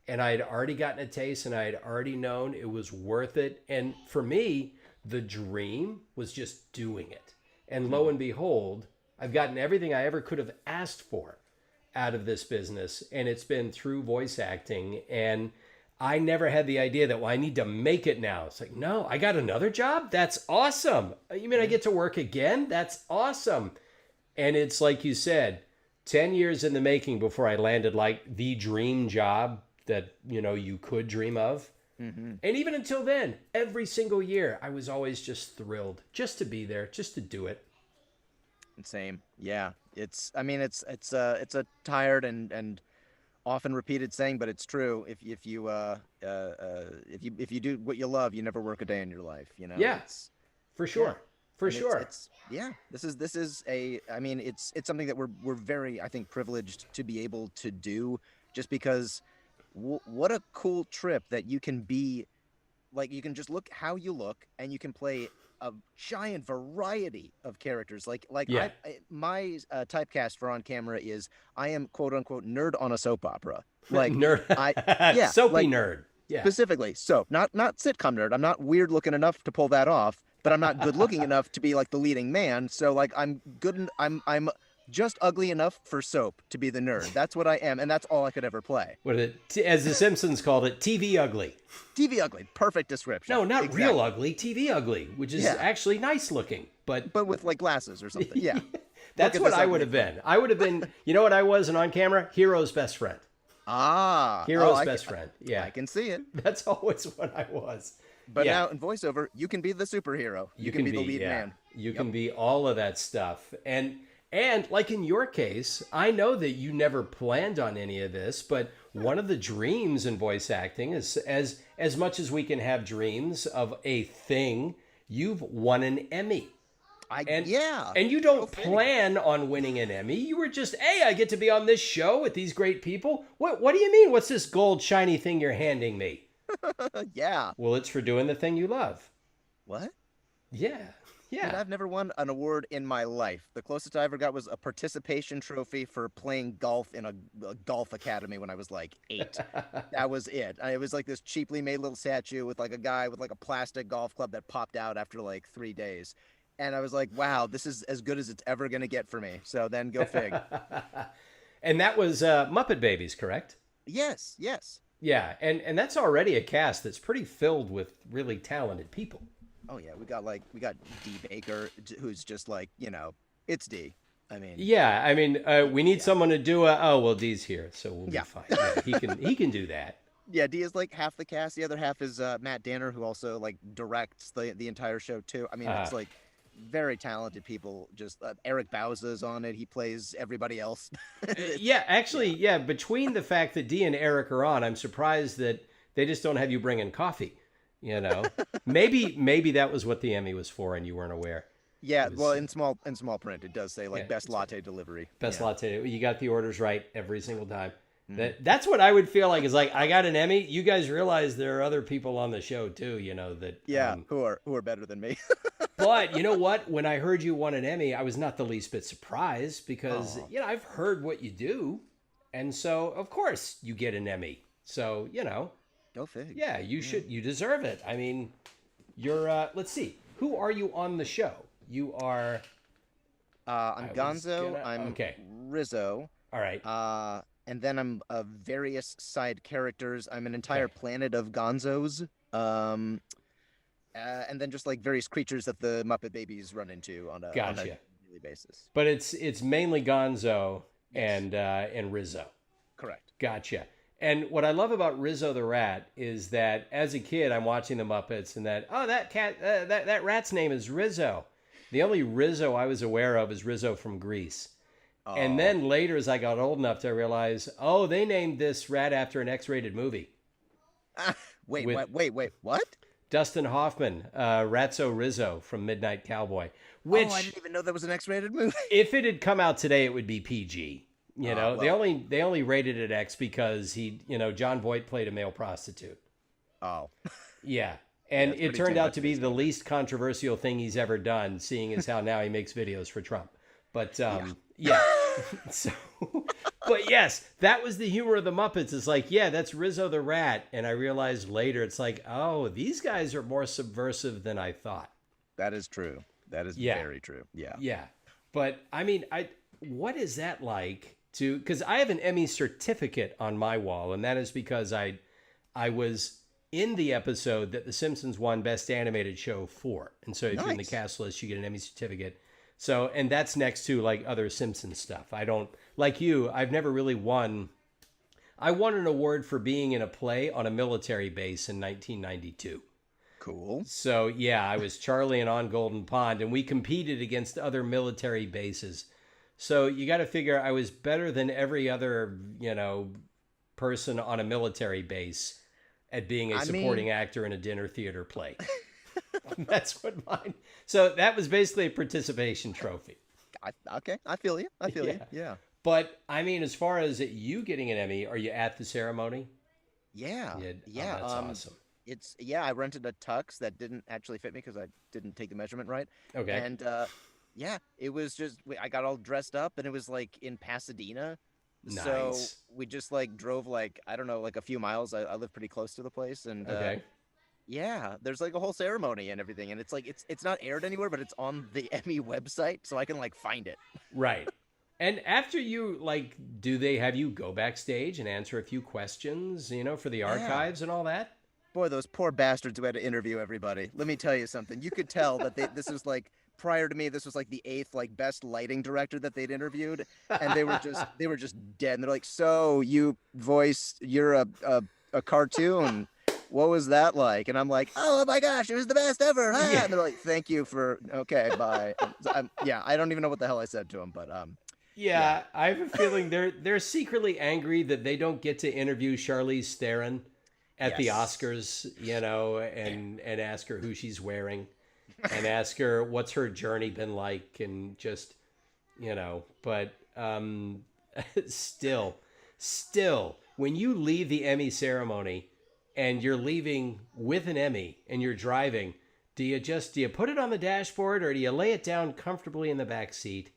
and I had already gotten a taste, and I had already known it was worth it. And for me, the dream was just doing it. And lo and behold, I've gotten everything I ever could have asked for out of this business, and it's been through voice acting. And I never had the idea that, well, I need to make it now. It's like, no, I got another job? That's awesome. You mean I get to work again? That's awesome. And it's like you said, 10 years in the making before I landed like the dream job that, you could dream of. And even until then, every single year, I was always just thrilled just to be there, just to do it. Same. Yeah. It's a tired and often repeated saying, but it's true. If you do what you love, you never work a day in your life, Yeah, for sure. Yeah. For sure. This is it's something that we're very, I think, privileged to be able to do, just because what a cool trip that you can be, like, you can just look how you look and you can play a giant variety of characters. My typecast for on camera is I am quote unquote nerd on a soap opera. Like nerd. Soapy nerd. Yeah. Specifically. So not sitcom nerd. I'm not weird looking enough to pull that off, but I'm not good looking enough to be like the leading man. So like I'm just ugly enough for soap to be the nerd. That's what I am, and that's all I could ever play. As the Simpsons called it, TV ugly. TV ugly, perfect description. No, not real ugly, TV ugly, which is actually nice looking, but with like glasses or something. Yeah, that's what I would have been. I would have been. You know what I was, and on camera, Hero's best friend. Hero's best friend. Yeah, I can see it. That's always what I was. But now in voiceover, you can be the superhero. You can be the lead man. You can be all of that stuff. And like in your case, I know that you never planned on any of this, but one of the dreams in voice acting is as much as we can have dreams of a thing, you've won an Emmy. And you don't plan on winning an Emmy. You were just, hey, I get to be on this show with these great people. What do you mean? What's this gold shiny thing you're handing me? Yeah. Well, it's for doing the thing you love. What? Yeah. Dude, Yeah. I've never won an award in my life. The closest I ever got was a participation trophy for playing golf in a golf academy when I was like 8. That was it. It was like this cheaply made little statue with like a guy with like a plastic golf club that popped out after like 3 days. And I was like, wow, this is as good as it's ever going to get for me. So then go fig. And that was Muppet Babies, correct? Yes, yes. Yeah, and that's already a cast that's pretty filled with really talented people. Oh yeah, we got D Baker, who's just like, it's D. I mean, Yeah, I mean, we need yeah. someone to do a. Oh well, D's here, so we'll be Yeah. fine. Yeah, he can do that. Yeah, D is like half the cast. The other half is Matt Danner, who also like directs the entire show too. I mean, Uh, it's like very talented people. Just Eric Bauza's on it. He plays everybody else. yeah, actually, Yeah. yeah. Between the fact that D and Eric are on, I'm surprised that they just don't have you bring in coffee. You know, maybe that was what the Emmy was for, and you weren't aware. Yeah, It well, was in small print, it does say yeah, like best it's latte delivery. best Yeah. latte. You got the orders right every single time. Mhm. That's what I would feel like is like I got an Emmy. You guys realize there are other people on the show too. You know that. Yeah, who are better than me. But you know what? When I heard you won an Emmy, I was not the least bit surprised because Oh, I've heard what you do, and so of course you get an Emmy. So go fig. yeah, you Yeah. should. You deserve it. I mean, you're. Let's see. Who are you on the show? You are. I'm I was Gonzo. gonna. I'm Okay. Rizzo. All right. And then I'm various side characters. I'm an entire Okay. planet of Gonzos. And then just like various creatures that the Muppet Babies run into on a Gotcha. daily basis. But it's mainly Gonzo Yes, and Rizzo. correct. Gotcha. And what I love about Rizzo the Rat is that as a kid, I'm watching the Muppets and that cat, that rat's name is Rizzo. The only Rizzo I was aware of is Rizzo from Grease. And Oh, then later, as I got old enough to realize, oh, they named this rat after an X-rated movie wait, with wait, what? Dustin Hoffman, Ratso Rizzo from Midnight Cowboy. Oh, I Which, didn't even know that was an X-rated movie. if it had come out today, it would be PG. They Well, only rated it X because John Voight played a male prostitute. oh, Yeah. yeah, And it's it pretty turned too out much to for be this the guy. least controversial thing he's ever done, seeing as how now he makes videos for Trump. But Yeah. yeah. So but yes, that was the humor of the Muppets. It's like, yeah, that's Rizzo the Rat. And I realized later it's like, oh, these guys are more subversive than I thought. That is true. That is Yeah. very true. Yeah. Yeah. But I mean, what is that like because I have an Emmy certificate on my wall, and that is because I was in the episode that The Simpsons won Best Animated Show for. And so if you're in the Nice. cast list, you get an Emmy certificate. So, and that's next to like other Simpsons stuff. I don't, like you, I've never really won. I won an award for being in a play on a military base in 1992. Cool. So, yeah, I was Charlie and on Golden Pond, and we competed against other military bases. So you got to figure I was better than every other, person on a military base at being a I supporting mean, actor in a dinner theater play. That's what mine. So that was basically a participation trophy. okay, I feel you. I feel you. Yeah. Yeah. But I mean, as far as you getting an Emmy, are you at the ceremony? Yeah. Yeah. Oh, Yeah. that's awesome. I rented a tux that didn't actually fit me because I didn't take the measurement right. Okay. And yeah, it was just I got all dressed up and it was like in Pasadena. So Nice. we just like drove like I don't know, like a few miles. I live pretty close to the place and Okay. yeah, there's like a whole ceremony and everything and it's like it's not aired anywhere, but it's on the Emmy website so I can like find it. Right. And after you do they have you go backstage and answer a few questions, for the Yeah. archives and all that? Boy, those poor bastards who had to interview everybody. Let me tell you something. You could tell that this was like prior to me, this was like the 8th like best lighting director that they'd interviewed, and they were just dead. And they're like, "So you're a cartoon. What was that like?" And I'm like, "Oh my gosh, it was the best ever!" Ah! Yeah. And they're like, "Thank you for okay, bye." Yeah, I don't even know what the hell I said to him, but yeah, Yeah, I have a feeling they're secretly angry that they don't get to interview Charlize Theron at the yes, Oscars, and ask her who she's wearing and ask her what's her journey been like and just, but still when you leave the Emmy ceremony and you're leaving with an Emmy and you're driving, Do you put it on the dashboard or do you lay it down comfortably in the back seat?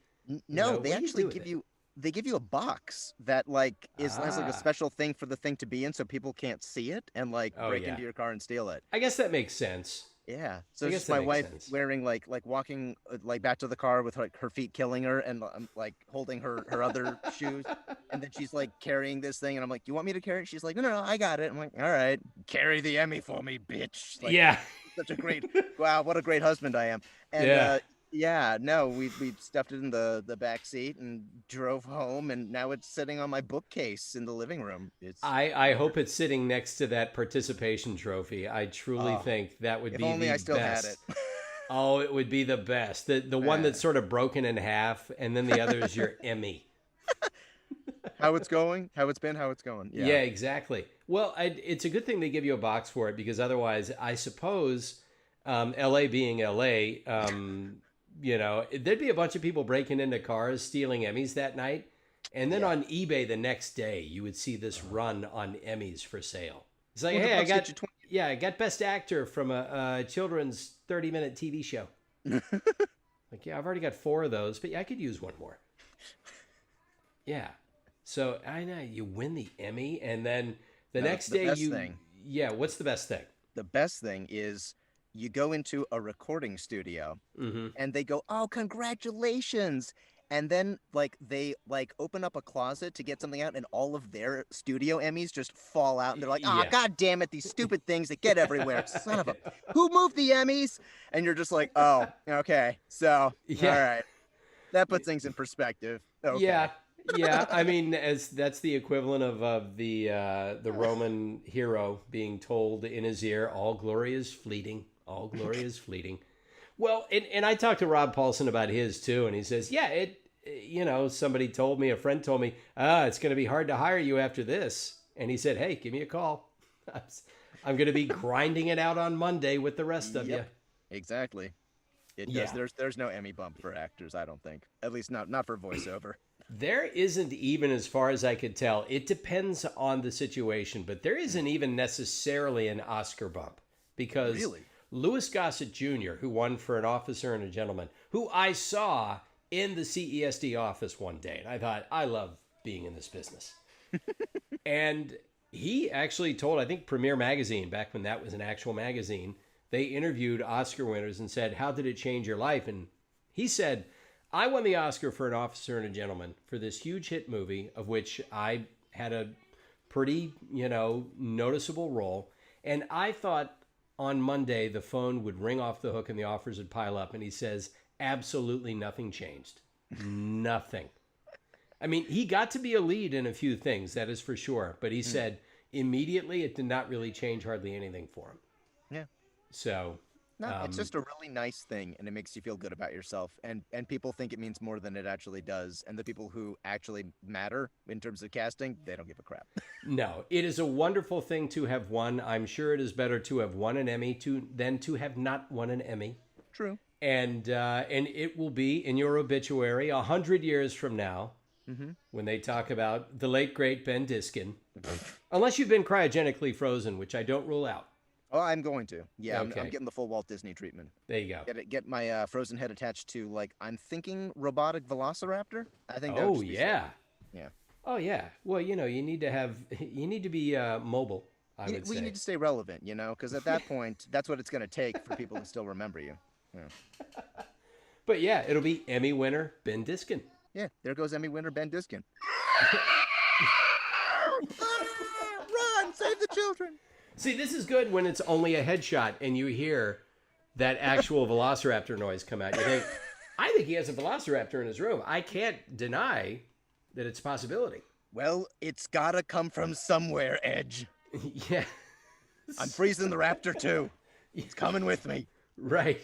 No, What they do you actually do with give it? you they give you a box that like is has like a Ah, special thing for the thing to be in so people can't see it and like oh break yeah. into your car and steal it. I guess that makes sense. Yeah. So I it's guess just that my makes wife sense. wearing like walking like back to the car with like her feet killing her and like holding her other shoes. And then she's like carrying this thing and I'm like, "You want me to carry it?" She's like, No, I got it." I'm like, "All right. Carry the Emmy for me, bitch." Like Yeah. such a great wow, what a great husband I am. And Yeah. yeah, no, we stuffed it in the back seat and drove home and now it's sitting on my bookcase in the living room. It's I hope it's sitting next to that participation trophy. I truly oh, think that would if be only the I still had best. it. Oh, it would be the best. The one Uh, that's sort of broken in half, and then the other is your Emmy. how it's going, how it's been, how it's going. Yeah. Yeah, exactly. Well, it's a good thing they give you a box for it because otherwise, I suppose, LA being LA, there'd be a bunch of people breaking into cars, stealing Emmys that night. And then Yeah. on eBay the next day, you would see this run on Emmys for sale. It's like, 200 hey, bucks get you 20. yeah, I got Best Actor from a children's 30-minute TV show. Like, yeah, I've already got 4 of those, but yeah, I could use one more. Yeah. So I know you win the Emmy, and then the No, next the day best thing. yeah. What's the best thing? The best thing is you go into a recording studio Mm-hmm. and they go, "Oh, congratulations." And then like they like open up a closet to get something out and all of their studio Emmys just fall out and they're like, "Ah, Yeah. god damn it, these stupid things that get everywhere. Son of a who moved the Emmys?" And you're just like, "Oh, okay. So, all Yeah. right. That puts things in perspective." Yeah. Okay. Yeah. I mean, as that's the equivalent of the Roman hero being told in his ear, "All glory is fleeting. All glory is fleeting." Well, and I talked to Rob Paulson about his too, and he says, yeah, somebody told me, a friend told me, it's going to be hard to hire you after this. And he said, hey, give me a call. I'm going to be grinding it out on Monday with the rest of you. Yep. Exactly. It does. Yeah. There's no Emmy bump for actors, I don't think. At least not for voiceover. There isn't even, as far as I could tell, it depends on the situation, but there isn't even necessarily an Oscar bump because Really? Louis Gossett Jr., who won for An Officer and a Gentleman, who I saw in the CESD office one day, and I thought, I love being in this business. And he actually told, I think, Premiere Magazine, back when that was an actual magazine, they interviewed Oscar winners and said, how did it change your life? And he said, I won the Oscar for An Officer and a Gentleman for this huge hit movie of which I had a pretty, noticeable role. And I thought on Monday the phone would ring off the hook and the offers would pile up. And he says, absolutely nothing changed. Nothing. I mean, he got to be a lead in a few things, that is for sure. But he said immediately it did not really change hardly anything for him. Yeah. So No, it's just a really nice thing and it makes you feel good about yourself and people think it means more than it actually does and the people who actually matter in terms of casting, they don't give a crap. no, it is a wonderful thing to have won. I'm sure it is better to have won an Emmy than to have not won an Emmy. True. And it will be in your obituary 100 years from now when they talk about the late great Ben Diskin, unless you've been cryogenically frozen, which I don't rule out. Oh, I'm going to. Yeah, Okay. I'm getting the full Walt Disney treatment. There you go. Get my frozen head attached to like I'm thinking robotic velociraptor. I think that would Oh just be yeah. sick. Yeah. Oh yeah. Well, you need to be mobile. I would We say. need to stay relevant, because at that point, that's what it's going to take for people to still remember you. Yeah. But yeah, it'll be Emmy winner Ben Diskin. Yeah, there goes Emmy winner Ben Diskin. Run, save the children. See, this is good when it's only a headshot and you hear that actual velociraptor noise come out. You think, I think he has a velociraptor in his room. I can't deny that it's a possibility. Well, it's got to come from somewhere, Edge. Yeah. I'm freezing the raptor too. It's coming with me. Right.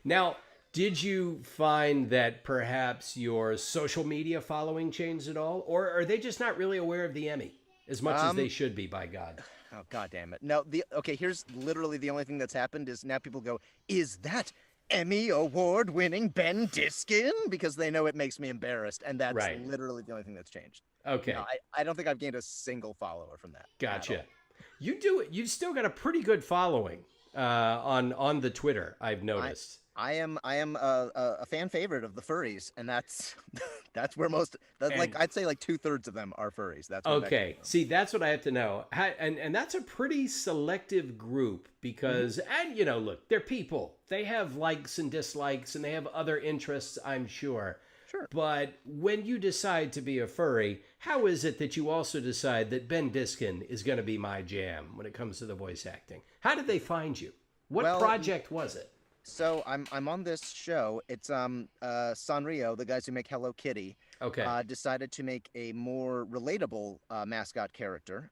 Now, did you find that perhaps your social media following changed at all? Or are they just not really aware of the Emmy as much as they should be, by God? Oh, God damn it. No, here's literally the only thing that's happened is now people go, is that Emmy award winning Ben Diskin? Because they know it makes me embarrassed. And that's Right. literally the only thing that's changed. Okay. No, I don't think I've gained a single follower from that. Gotcha. You do it. You've still got a pretty good following. on the Twitter. I've I noticed. I am a fan favorite of the furries, and that's that's where most And like I'd say like 2/3 of them are furries. That's where that came okay, see, that's what I have to know. And that's a pretty selective group from. because, and you know, look, they're people. They have likes and dislikes, and they have other interests, I'm sure. Sure. But when you decide to be a furry, how is it that you also decide that Ben Diskin is going to be my jam when it comes to the voice acting? How did they find you? What Well, project was it? so I'm on this show. It's Sanrio, the guys who make Hello Kitty, Okay. decided to make a more relatable mascot character,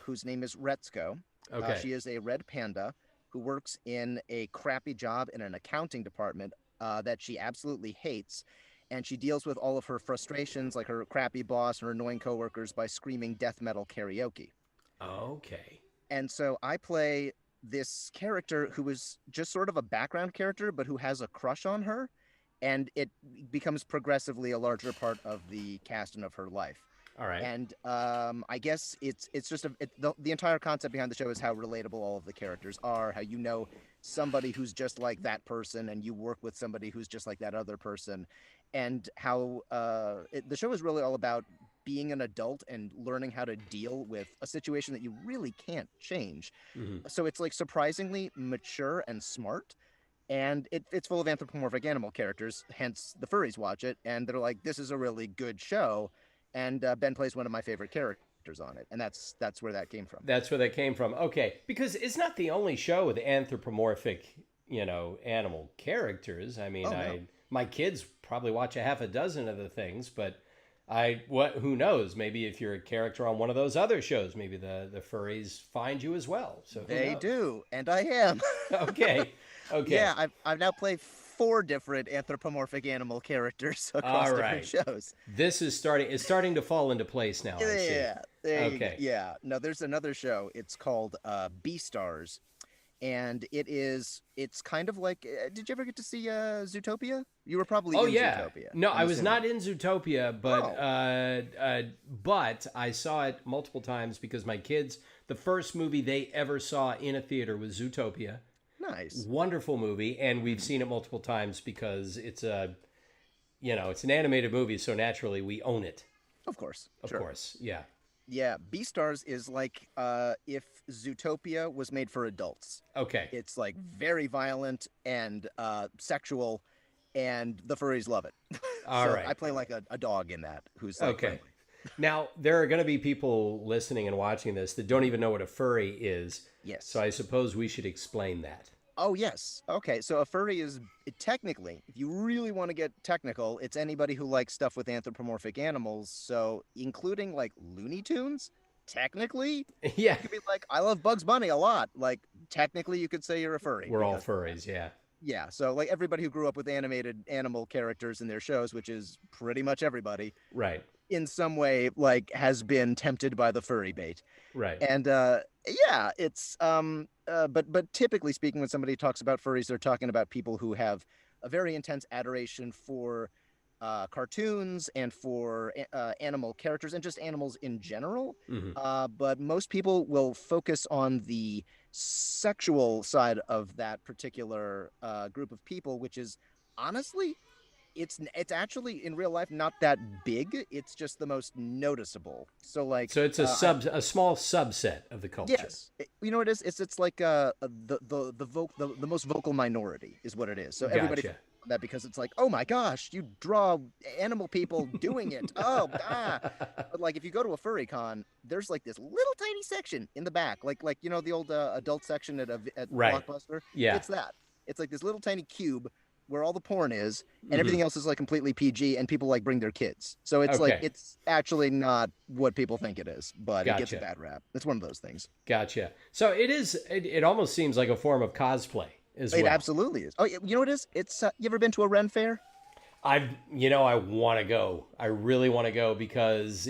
whose name is Retsuko. Okay. She is a red panda who works in a crappy job in an accounting department that she absolutely hates, and she deals with all of her frustrations, like her crappy boss and her annoying coworkers, by screaming death metal karaoke. Okay. And so I play this character who is just sort of a background character, but who has a crush on her. And it becomes progressively a larger part of the cast and of her life. All right. And I guess it's just the entire concept behind the show is how relatable all of the characters are, how you know somebody who's just like that person, and you work with somebody who's just like that other person, and how the show is really all about being an adult and learning how to deal with a situation that you really can't change. Hmm. So it's like surprisingly mature and smart, and it's full of anthropomorphic animal characters. Hence, the furries watch it, and they're like, "This is a really good show." And Ben plays one of my favorite characters on it, and that's where that came from. That's where that came from. Okay, because it's not the only show with anthropomorphic, you know, animal characters. I mean, Oh no, my kids probably watch a half a dozen of the things, but I what who knows? Maybe if you're a character on one of those other shows, maybe the furries find you as well. So who they knows? do, and I am. Okay, okay, Yeah, I've now played 4 different anthropomorphic animal characters across all different right. shows. This is starting. It's starting to fall into place now. I see. Yeah, there you go. Okay. Yeah, no, there's another show. It's called Beastars, and it's kind of like. Did you ever get to see Zootopia? You were probably Oh in yeah. Zootopia, No, I'm I was assuming. not in Zootopia, Oh, but I saw it multiple times because my kids, the first movie they ever saw in a theater was Zootopia. nice. Wonderful movie, and we've seen it multiple times because it's a, you know, it's an animated movie, so naturally we own it. Of course, Of sure. course, yeah. Yeah, Beastars is like if Zootopia was made for adults. Okay, It's like very violent and sexual, and the furries love it. all So right, I play like a dog in that who's like okay. friendly. Now there are going to be people listening and watching this that don't even know what a furry is, so Yes. I suppose we should explain that. Oh, yes. Okay, so a furry is technically, if you really want to get technical, it's anybody who likes stuff with anthropomorphic animals. So, including like Looney Tunes, technically, Yeah, you could be like, I love Bugs Bunny a lot. Like, technically, you could say you're a furry. we're all Because, furries, yeah. yeah, so like everybody who grew up with animated animal characters in their shows, which is pretty much everybody, Right, in some way, like, has been tempted by the furry bait. right. And yeah, it's but typically speaking, when somebody talks about furries, they're talking about people who have a very intense adoration for cartoons and for animal characters and just animals in general. Hmm. But most people will focus on the sexual side of that particular group of people, which is honestly it's actually in real life not that big. It's just the most noticeable. So like So it's a small subset of the culture. yes, you know what it is. It's like the most vocal minority is what it is. So everybody Gotcha. that because it's like, oh my gosh, you draw animal people doing it. Oh ah. But like if you go to a furry con, there's like this little tiny section in the back, like you know the old adult section at Right. Blockbuster. Yeah. It's that. It's like this little tiny cube where all the porn is, and Hmm. everything else is like completely PG, and people like bring their kids. So it's like Okay. it's actually not what people think it is, but it gets a Gotcha. bad rap. It's one of those things. Gotcha. So it is. It almost seems like a form of cosplay as It well. absolutely is. Oh, you know what it is? It's you ever been to a Ren fair? I want to go. I really want to go because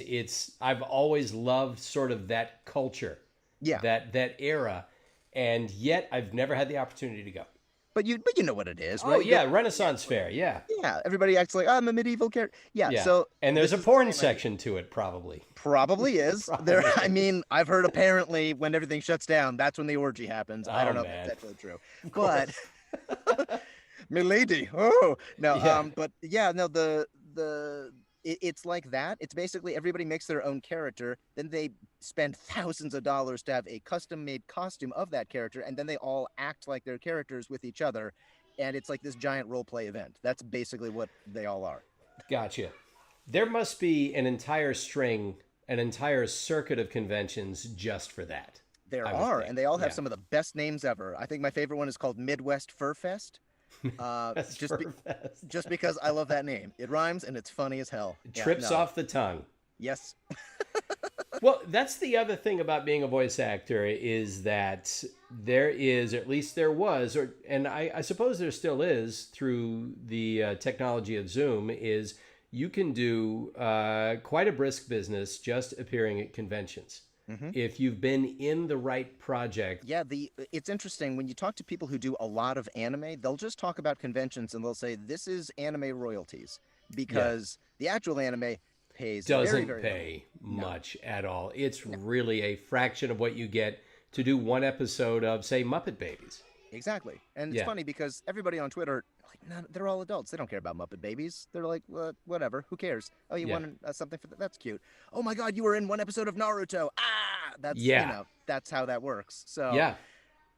I've always loved sort of that culture, Yeah, that era, and yet I've never had the opportunity to go. but you know what it is, Oh right? yeah, Renaissance Fair. Yeah, Yeah, everybody acts like I'm a medieval character. Yeah, yeah. so And there's this a is the porn same idea. section to it, probably. Probably is. There, Probably I is. mean, I've heard apparently when everything shuts down, that's when the orgy happens. I Oh don't know if that's man, actually true, of but course. milady. Oh no. Yeah. But yeah, no. It's like that. It's basically everybody makes their own character, then they spend thousands of dollars to have a custom-made costume of that character, and then they all act like their characters with each other, and it's like this giant role play event. That's basically what they all are. Gotcha. There must be an entire string, an entire circuit of conventions just for that. There I would are, think. and they all have Yeah. some of the best names ever. I think my favorite one is called Midwest Fur Fest. That's Furfest. Just because I love that name. It rhymes and it's funny as hell. Yeah, Trips no. off the tongue. Yes. Well, that's the other thing about being a voice actor is that there is, or at least there was, and I suppose there still is through the technology of Zoom, is you can do quite a brisk business just appearing at conventions. Hmm. If you've been in the right project. Yeah, the it's interesting when you talk to people who do a lot of anime, they'll just talk about conventions and they'll say this is anime royalties Yeah. because the actual anime pays very, Doesn't very little. pay No, much at all. It's no. really a fraction of what you get to do one episode of, say, Muppet Babies. Exactly. And it's Yeah. funny because everybody on Twitter, like, no, they're all adults. They don't care about Muppet Babies. They're like, whatever. Who cares? Oh, you Yeah. won something for that? That's cute. Oh my God, you were in one episode of Naruto. Ah, Yeah. that's how that works. So Yeah.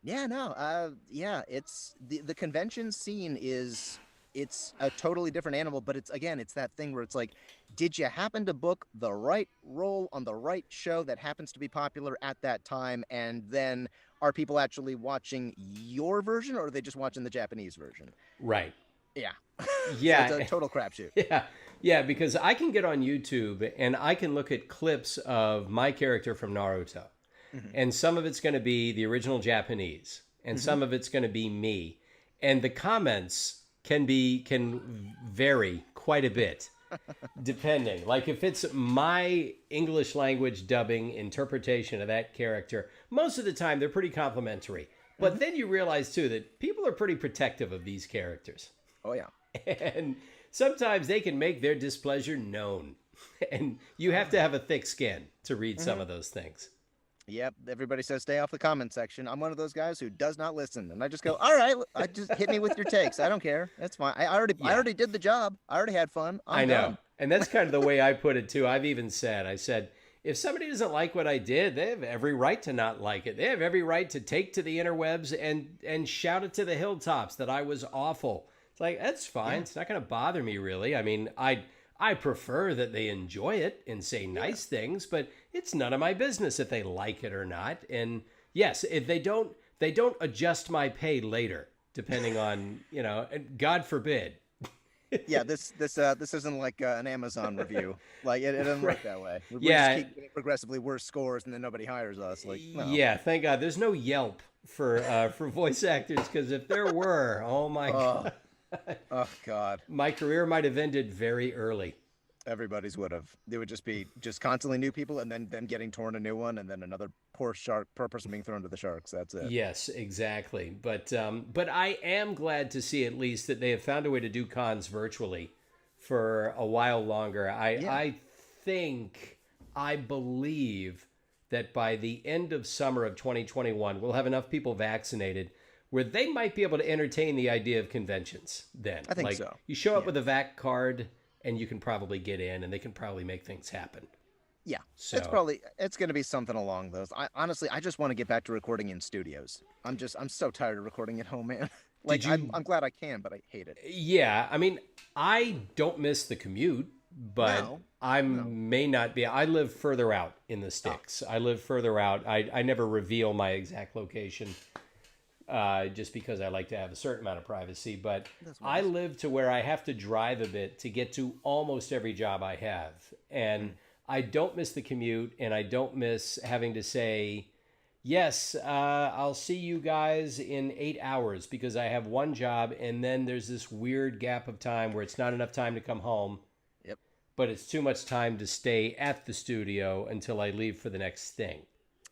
yeah, no, yeah, it's the convention scene is it's a totally different animal, but it's that thing where it's like, did you happen to book the right role on the right show that happens to be popular at that time, and then are people actually watching your version or are they just watching the Japanese version? Right. Yeah. So it's a Yeah. total crapshoot. Yeah. Yeah. Because I can get on YouTube and I can look at clips of my character from Naruto. Hmm. And some of it's going to be the original Japanese, and Hmm. some of it's going to be me. And the comments can vary quite a bit depending. Like if it's my English language dubbing interpretation of that character, most of the time they're pretty complimentary. But then you realize too that people are pretty protective of these characters. Oh yeah. And sometimes they can make their displeasure known. And you have to have a thick skin to read some of those things. Yep, everybody says stay off the comment section. I'm one of those guys who does not listen, and I just go, "All right, I just hit me with your takes. I don't care. That's fine. I Yeah. already did the job. I already had fun. I I'm know. done." And that's kind of the way I put it too. I said, if somebody doesn't like what I did, they have every right to not like it. They have every right to take to the interwebs and shout it to the hilltops that I was awful. It's like, that's fine. Yeah. It's not going to bother me really. I mean, I prefer that they enjoy it and say nice things, but it's none of my business if they like it or not. And yes, if they don't adjust my pay later, depending on, and God forbid. Yeah, this isn't like an Amazon review. Like it doesn't work that way. We Yeah. just keep getting progressively worse scores, and then nobody hires us. Like, no. Yeah, thank God. There's no Yelp for voice actors, because if there were, oh my Oh, God, oh God, my career might have ended very early. everybody's would have. They would just be constantly new people, and then them getting torn a new one, and then another poor person being thrown to the sharks. That's it. Yes, exactly. But I am glad to see at least that they have found a way to do cons virtually for a while longer. Yeah. I believe that by the end of summer of 2021, we'll have enough people vaccinated where they might be able to entertain the idea of conventions then. I think like, so. You show up Yeah. with a vac card and you can probably get in and they can probably make things happen. Yeah, So it's going to be something along those. I honestly, I just want to get back to recording in studios. I'm so tired of recording at home, man. Like, I'm glad I can, but I hate it. yeah, I mean, I don't miss the commute, but No, may not be. I live further out in the sticks. I live further out. I never reveal my exact location just because I like to have a certain amount of privacy. But That's I nice. live to where I have to drive a bit to get to almost every job I have. And I don't miss the commute, and I don't miss having to say, yes, I'll see you guys in 8 hours because I have one job, and then there's this weird gap of time where it's not enough time to come home, Yep. but it's too much time to stay at the studio until I leave for the next thing.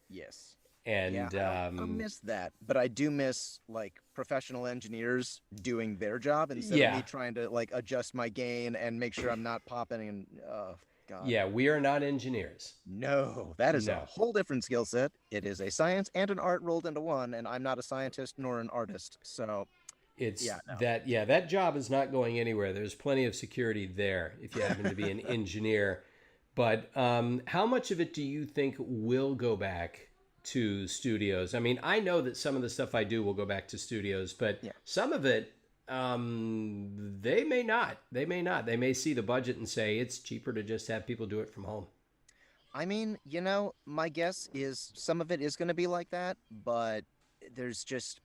Yes. Yeah, And I don't miss that, but I do miss like professional engineers doing their job instead of me yeah, trying to like adjust my gain and make sure I'm not popping and oh God. yeah, we are not engineers. No, that is a No. whole different skill set. It is a science and an art rolled into one, and I'm not a scientist nor an artist. So, It's yeah, no. that, yeah, that job is not going anywhere. There's plenty of security there if you happen to be an engineer. But how much of it do you think will go back to studios? I mean, I know that some of the stuff I do will go back to studios, but Yeah. some of it, they may not. They may not. They may see the budget and say it's cheaper to just have people do it from home. I mean, my guess is some of it is going to be like that, but there's just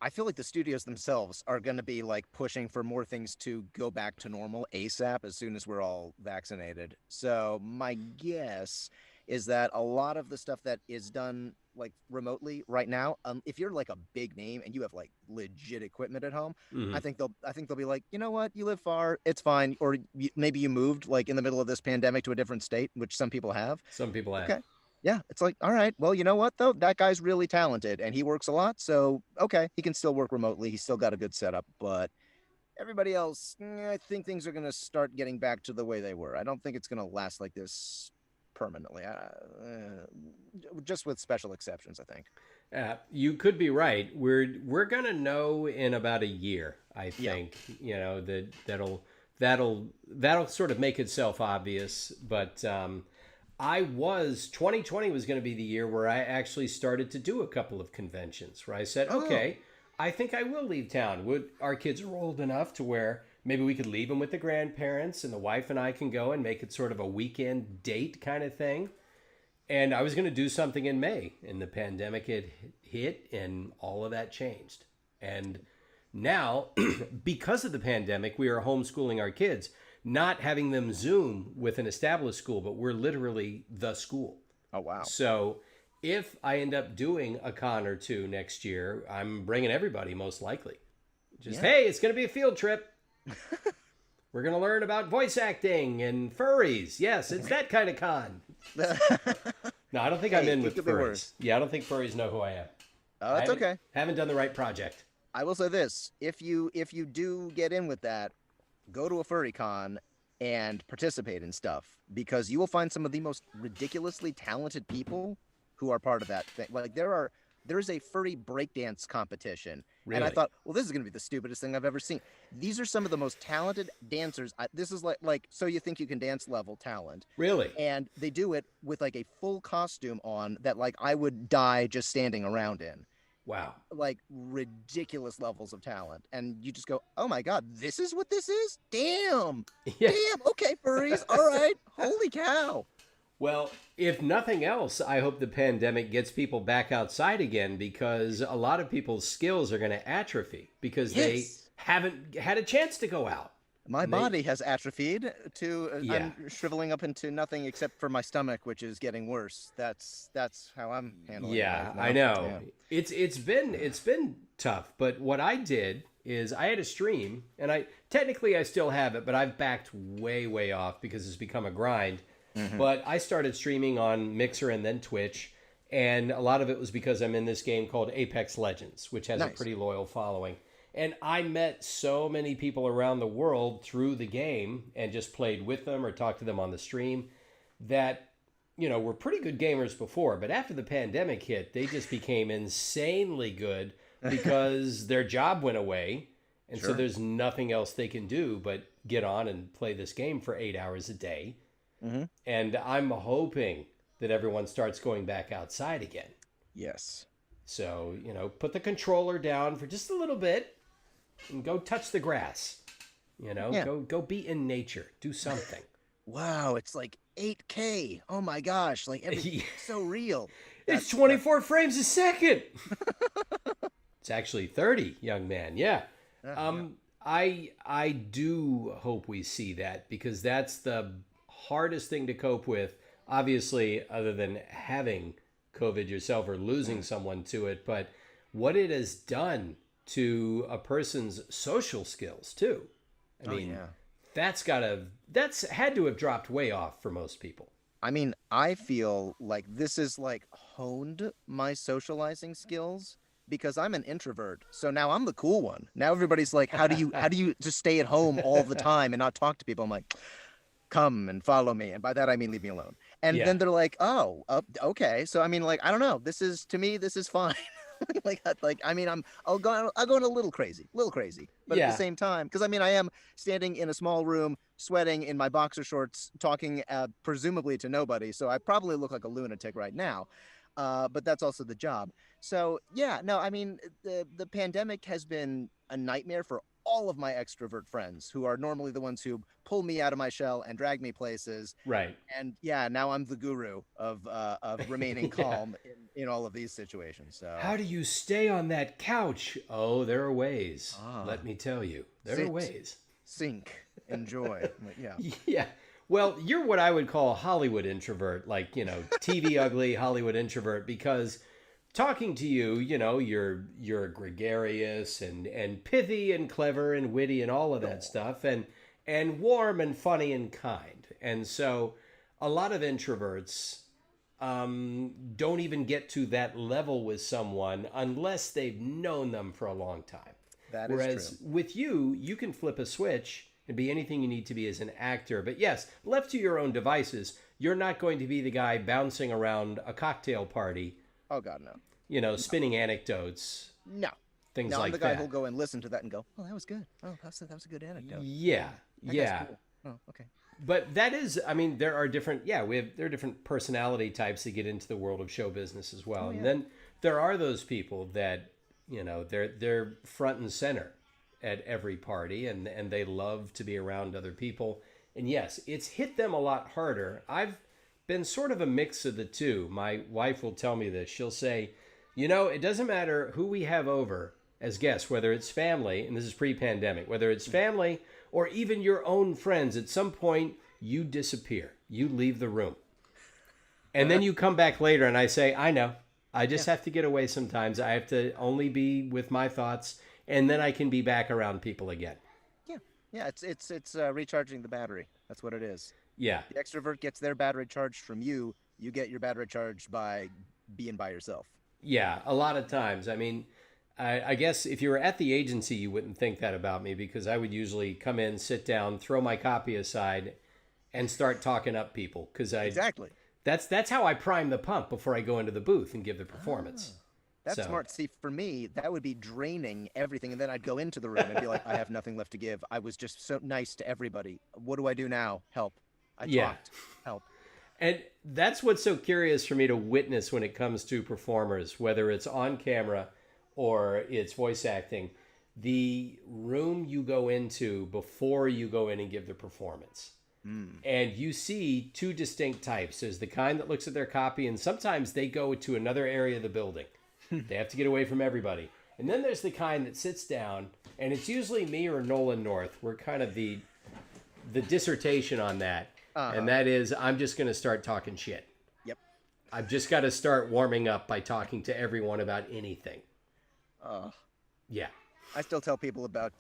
I feel like the studios themselves are going to be like pushing for more things to go back to normal ASAP as soon as we're all vaccinated. So my guess is that a lot of the stuff that is done like remotely right now, if you're like a big name and you have like legit equipment at home, Hmm. I think they'll be like, you know what, you live far, it's fine, or maybe you moved like in the middle of this pandemic to a different state, which some people have. Some people have. Okay, yeah, it's like, all right, well, you know what though? That guy's really talented and he works a lot. So, okay, he can still work remotely. He's still got a good setup, but everybody else, I think things are going to start getting back to the way they were. I don't think it's going to last like this permanently. Just with special exceptions, I think. You could be right. We're gonna know in about a year, I Yeah. think. You know that'll sort of make itself obvious. But 2020 was going to be the year where I actually started to do a couple of conventions where I said, Oh, okay, I think I will leave town. Would our kids are old enough to where maybe we could leave them with the grandparents and the wife and I can go and make it sort of a weekend date kind of thing. And I was going to do something in May, and the pandemic had hit, and all of that changed. And now, because of the pandemic, we are homeschooling our kids, not having them Zoom with an established school, but we're literally the school. oh, wow. So if I end up doing a con or two next year, I'm bringing everybody most likely. Just, Yeah. hey, it's going to be a field trip. We're going to learn about voice acting and furries. Yes, it's that kind of con. No, I don't think I'm Hey, in it with could be furries. worse. Yeah, I don't think furries know who I am. Oh, that's okay. Haven't done the right project. I will say this: if you do get in with that, go to a furry con and participate in stuff because you will find some of the most ridiculously talented people who are part of that thing. Like there is a furry breakdance competition, and I Really? thought, well, this is going to be the stupidest thing I've ever seen. These are some of the most talented dancers. This is like so you think you can dance level talent, Really? and they do it with like a full costume on that like I would die just standing around in, Wow. like ridiculous levels of talent, and you just go, oh my god, this is what this is. Damn. Yeah. Damn. Okay, furries, all right, holy cow. Well, if nothing else, I hope the pandemic gets people back outside again because a lot of people's skills are going to atrophy because they Yes, haven't had a chance to go out. my And they, body has atrophied to yeah. I'm shriveling up into nothing except for my stomach, which is getting worse. That's how I'm handling Yeah, life I now. know. Yeah. It's been tough, but what I did is I had a stream and I still have it, but I've backed way off because it's become a grind. Hmm. But I started streaming on Mixer and then Twitch, and a lot of it was because I'm in this game called Apex Legends, which has a Nice. pretty loyal following. And I met so many people around the world through the game and just played with them or talked to them on the stream that, were pretty good gamers before. But after the pandemic hit, they just became insanely good because their job went away. And so Sure. there's nothing else they can do but get on and play this game for 8 hours a day. Hmm. And I'm hoping that everyone starts going back outside again. Yes. So, put the controller down for just a little bit and go touch the grass. Yeah. Go be in nature. Do something. Wow, it's like 8K. Oh my gosh, like everything's so real. It's That's 24 frames a second. It's actually 30, young man. Yeah. yeah. I do hope we see that because that's the hardest thing to cope with, obviously, other than having COVID yourself or losing someone to it, but what it has done to a person's social skills too. I Oh mean, yeah. that's had to have dropped way off for most people. I mean, I feel like this is like honed my socializing skills because I'm an introvert. So now I'm the cool one. Now everybody's like, how do you just stay at home all the time and not talk to people? I'm like, come and follow me. And by that I mean leave me alone. And Yeah. then they're like, oh, okay. So I mean, like, I don't know. This is to me, this is fine. Like I mean, I'll go in a little crazy, but at the Yeah. same time, because I mean, I am standing in a small room, sweating in my boxer shorts, talking presumably to nobody. So I probably look like a lunatic right now. But that's also the job. So yeah, no, I mean, the pandemic has been a nightmare for all of my extrovert friends who are normally the ones who pull me out of my shell and drag me places. Right. And yeah, now I'm the guru of remaining Yeah. calm in all of these situations. So How do you stay on that couch? Oh, there are ways. ah, Let me tell you, there are sit, ways. sink, enjoy. Like, yeah. Yeah. Well, you're what I would call a Hollywood introvert, like, TV ugly Hollywood introvert, because talking to you, you're gregarious and pithy and clever and witty and all of that Oh, stuff and warm and funny and kind. And so a lot of introverts don't even get to that level with someone unless they've known them for a long time. that is true. Whereas with you, you can flip a switch and be anything you need to be as an actor. But yes, left to your own devices, you're not going to be the guy bouncing around a cocktail party, Oh God, no, spinning anecdotes, no, things no. I'm the like guy who'll that. go and listen to that and go, "Oh, that was good. Oh, that was a good anecdote. Yeah, That guy's yeah. cool. Oh, okay. But that is, I mean, there are different personality types that get into the world of show business as well. Oh And yeah. then there are those people that, they're front and center at every party and they love to be around other people. And yes, it's hit them a lot harder. I've been sort of a mix of the two. My wife will tell me this. She'll say, it doesn't matter who we have over as guests, whether it's family, and this is pre-pandemic, whether it's family or even your own friends, at some point you disappear. You leave the room. And then you come back later and I say, I know. I just Yeah. have to get away sometimes. I have to only be with my thoughts and then I can be back around people again. Yeah. Yeah. It's recharging the battery. That's what it is. Yeah. The extrovert gets their battery charged from you. You get your battery charged by being by yourself. Yeah, a lot of times. I mean, I guess if you were at the agency, you wouldn't think that about me because I would usually come in, sit down, throw my copy aside, and start talking up people because Exactly. that's how I prime the pump before I go into the booth and give the performance. That's So smart. See, for me, that would be draining everything. And then I'd go into the room and be like, I have nothing left to give. I was just so nice to everybody. What do I do now? Help. I yeah, talked. Help. and that's what's so curious for me to witness when it comes to performers, whether it's on camera or it's voice acting. The room you go into before you go in and give the performance. And you see two distinct types. There's the kind that looks at their copy, and sometimes they go to another area of the building. They have to get away from everybody. And then there's the kind that sits down, and it's usually me or Nolan North. We're kind of the dissertation on that. And that is, I'm just going to start talking shit. Yep. I've just got to start warming up by talking to everyone about anything. Uh, Yeah. I still tell people about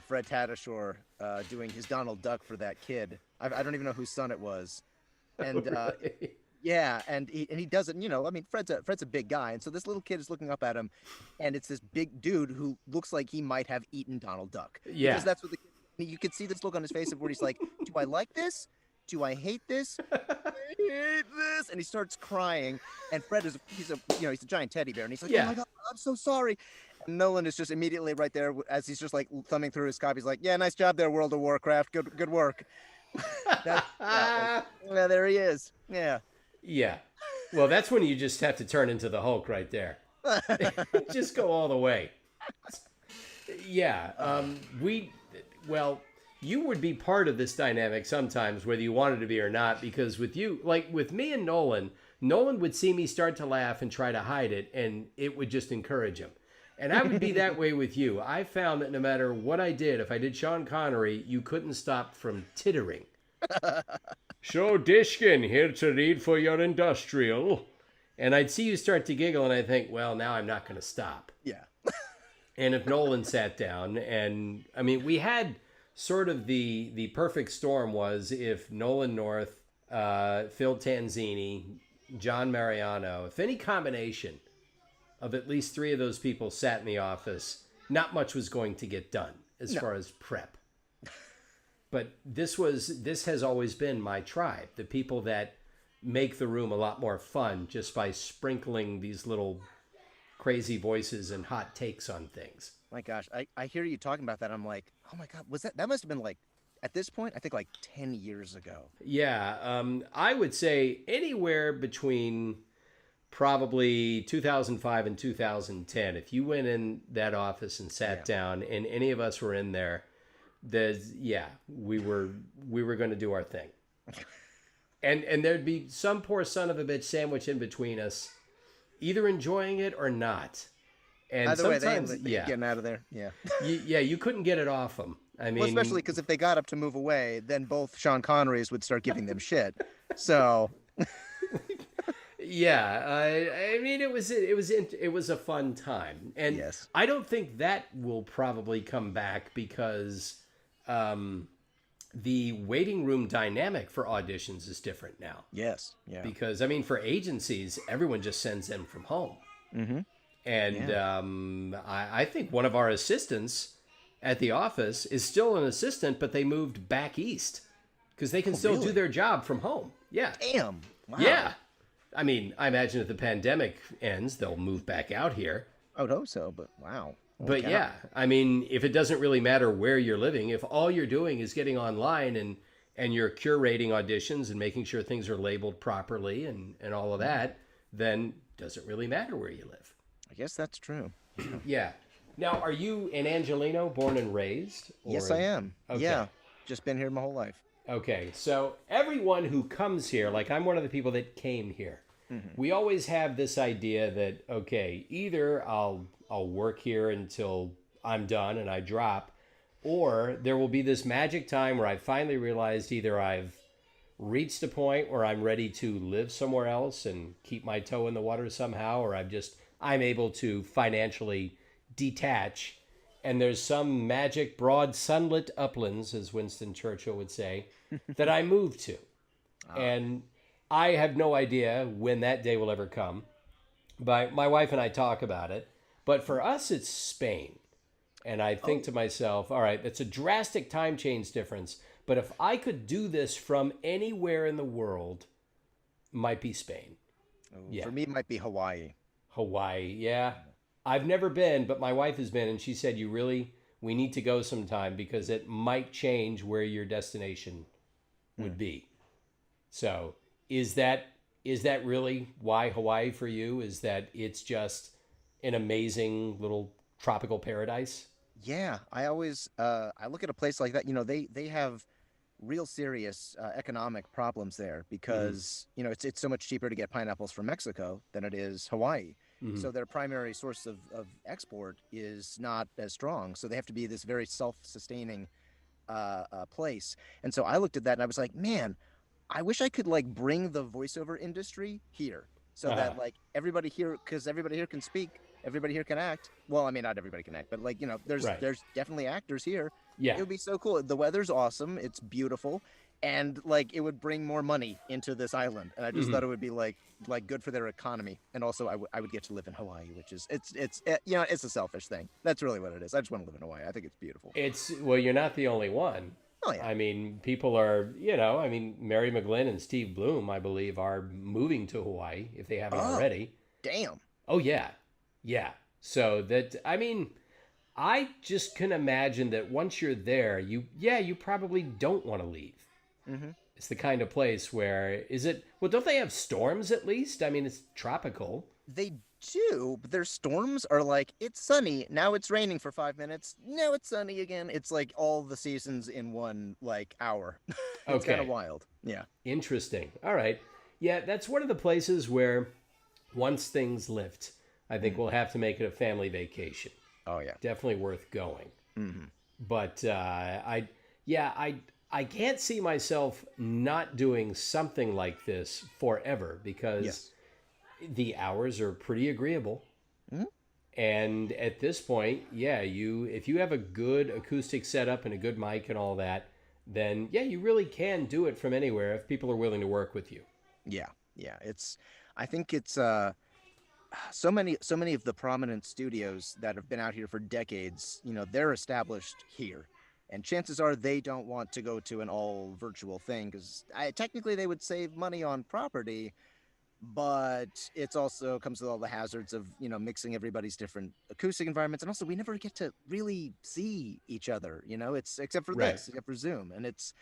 Fred Tatasciore doing his Donald Duck for that kid. I don't even know whose son it was. And Really? yeah, and he does it. I mean, Fred's a big guy, and so this little kid is looking up at him, and it's this big dude who looks like he might have eaten Donald Duck. Yeah. Because that's what you could see this look on his face of where he's like, "Do I like this? Do I hate this? I hate this," and he starts crying. And Fred he's a giant teddy bear, and he's like, "Oh Yeah. my God, I'm so sorry." And Nolan is just immediately right there as he's just like thumbing through his copy. He's like, "Yeah, nice job there, World of Warcraft. Good work." Yeah, there he is. Yeah. Yeah. Well, that's when you just have to turn into the Hulk right there. Just go all the way. Yeah. Well, you would be part of this dynamic sometimes, whether you wanted to be or not, because with you, like with me and Nolan would see me start to laugh and try to hide it, and it would just encourage him. And I would be that way with you. I found that no matter what I did, if I did Sean Connery, you couldn't stop from tittering. So Diskin here to read for your industrial. And I'd see you start to giggle and I think, well, now I'm not going to stop. Yeah. And if Nolan sat down and I mean, we had sort of the perfect storm was if Nolan North Phil Tanzini, John Mariano. If any combination of at least three of those people sat in the office, not much was going to get done as far as prep. But this has always been my tribe, the people that make the room a lot more fun just by sprinkling these little crazy voices and hot takes on things. My gosh, I hear you talking about that. I'm like, oh my God, that must have been like, at this point, I think like 10 years ago. Yeah, I would say anywhere between probably 2005 and 2010. If you went in that office and sat down, and any of us were in there, we were going to do our thing, and there'd be some poor son of a bitch sandwich in between us, either enjoying it or not. And either way, sometimes, they getting out of there. Yeah, you couldn't get it off them. I mean, well, especially because if they got up to move away, then both Sean Connerys would start giving them shit. So, yeah, I mean, it was a fun time, and yes. I don't think that will probably come back because the waiting room dynamic for auditions is different now. Yes, yeah. Because I mean, for agencies, everyone just sends them from home, and I think one of our assistants at the office is still an assistant, but they moved back east because they can still do their job from home. Yeah. Damn. Wow. Yeah. I mean, I imagine if the pandemic ends, they'll move back out here. I would hope so, but wow. But yeah, I mean, if it doesn't really matter where you're living, if all you're doing is getting online and you're curating auditions and making sure things are labeled properly and all of that, then it doesn't really matter where you live. I guess that's true. Yeah. Now, are you an Angelino, born and raised? Yes, I am. Okay. Yeah, just been here my whole life. Okay, so everyone who comes here, like I'm one of the people that came here, we always have this idea that, okay, either I'll work here until I'm done and I drop, or there will be this magic time where I finally realized either I've reached a point where I'm ready to live somewhere else and keep my toe in the water somehow, or I'm able to financially detach, and there's some magic broad sunlit uplands, as Winston Churchill would say, that I move to. And I have no idea when that day will ever come. But my wife and I talk about it. But for us, it's Spain. And I think to myself, all right, that's a drastic time change difference. But if I could do this from anywhere in the world, might be Spain. For me, it might be Hawaii. Hawaii, yeah. I've never been, but my wife has been, and she said, we need to go sometime because it might change where your destination would be. So is that really why Hawaii for you? Is that it's just an amazing little tropical paradise? Yeah, I always, I look at a place like that, they have real serious economic problems there because, it's so much cheaper to get pineapples from Mexico than it is Hawaii. So their primary source of export is not as strong. So they have to be this very self-sustaining place. And so I looked at that and I was like, man, I wish I could like bring the voiceover industry here so that like everybody here, because everybody here can speak, everybody here can act. Well, I mean, not everybody can act, but like, there's definitely actors here. Yeah. It would be so cool. The weather's awesome. It's beautiful. And like it would bring more money into this island, and I just thought it would be like good for their economy, and also I would get to live in Hawaii, which is it's a selfish thing. That's really what it is. I just want to live in Hawaii. I think it's beautiful. Well, you're not the only one. Oh yeah. I mean, people are Mary McGlynn and Steve Bloom, I believe, are moving to Hawaii if they haven't already. Damn. Oh yeah, yeah. So that I just can imagine that once you're there, you probably don't want to leave. It's the kind of place where don't they have storms at least? I mean, it's tropical. They do, but their storms are like, it's sunny, now it's raining for 5 minutes, now it's sunny again. It's like all the seasons in one like hour. It's kind of wild. Yeah. Interesting. All right. Yeah, that's one of the places where once things lift, I think we'll have to make it a family vacation. Oh yeah. Definitely worth going. But I can't see myself not doing something like this forever because the hours are pretty agreeable. And at this point, if you have a good acoustic setup and a good mic and all that, then yeah, you really can do it from anywhere if people are willing to work with you. Yeah, yeah. I think it's so many of the prominent studios that have been out here for decades, they're established here. And chances are they don't want to go to an all virtual thing because technically they would save money on property, but it's also comes with all the hazards of, mixing everybody's different acoustic environments. And also we never get to really see each other, it's except for Right. this, except for Zoom. And it's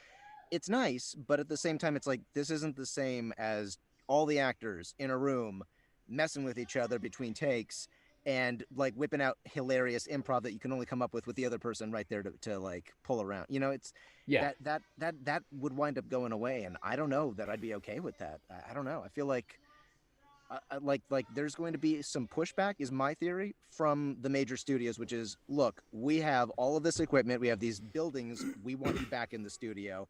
nice, but at the same time, it's like this isn't the same as all the actors in a room messing with each other between takes and like whipping out hilarious improv that you can only come up with the other person right there to like pull around. It's Yeah. that would wind up going away, and I don't know that I'd be okay with that. I don't know. I feel like like there's going to be some pushback is my theory from the major studios, which is, look, we have all of this equipment, we have these buildings, we want you back in the studio.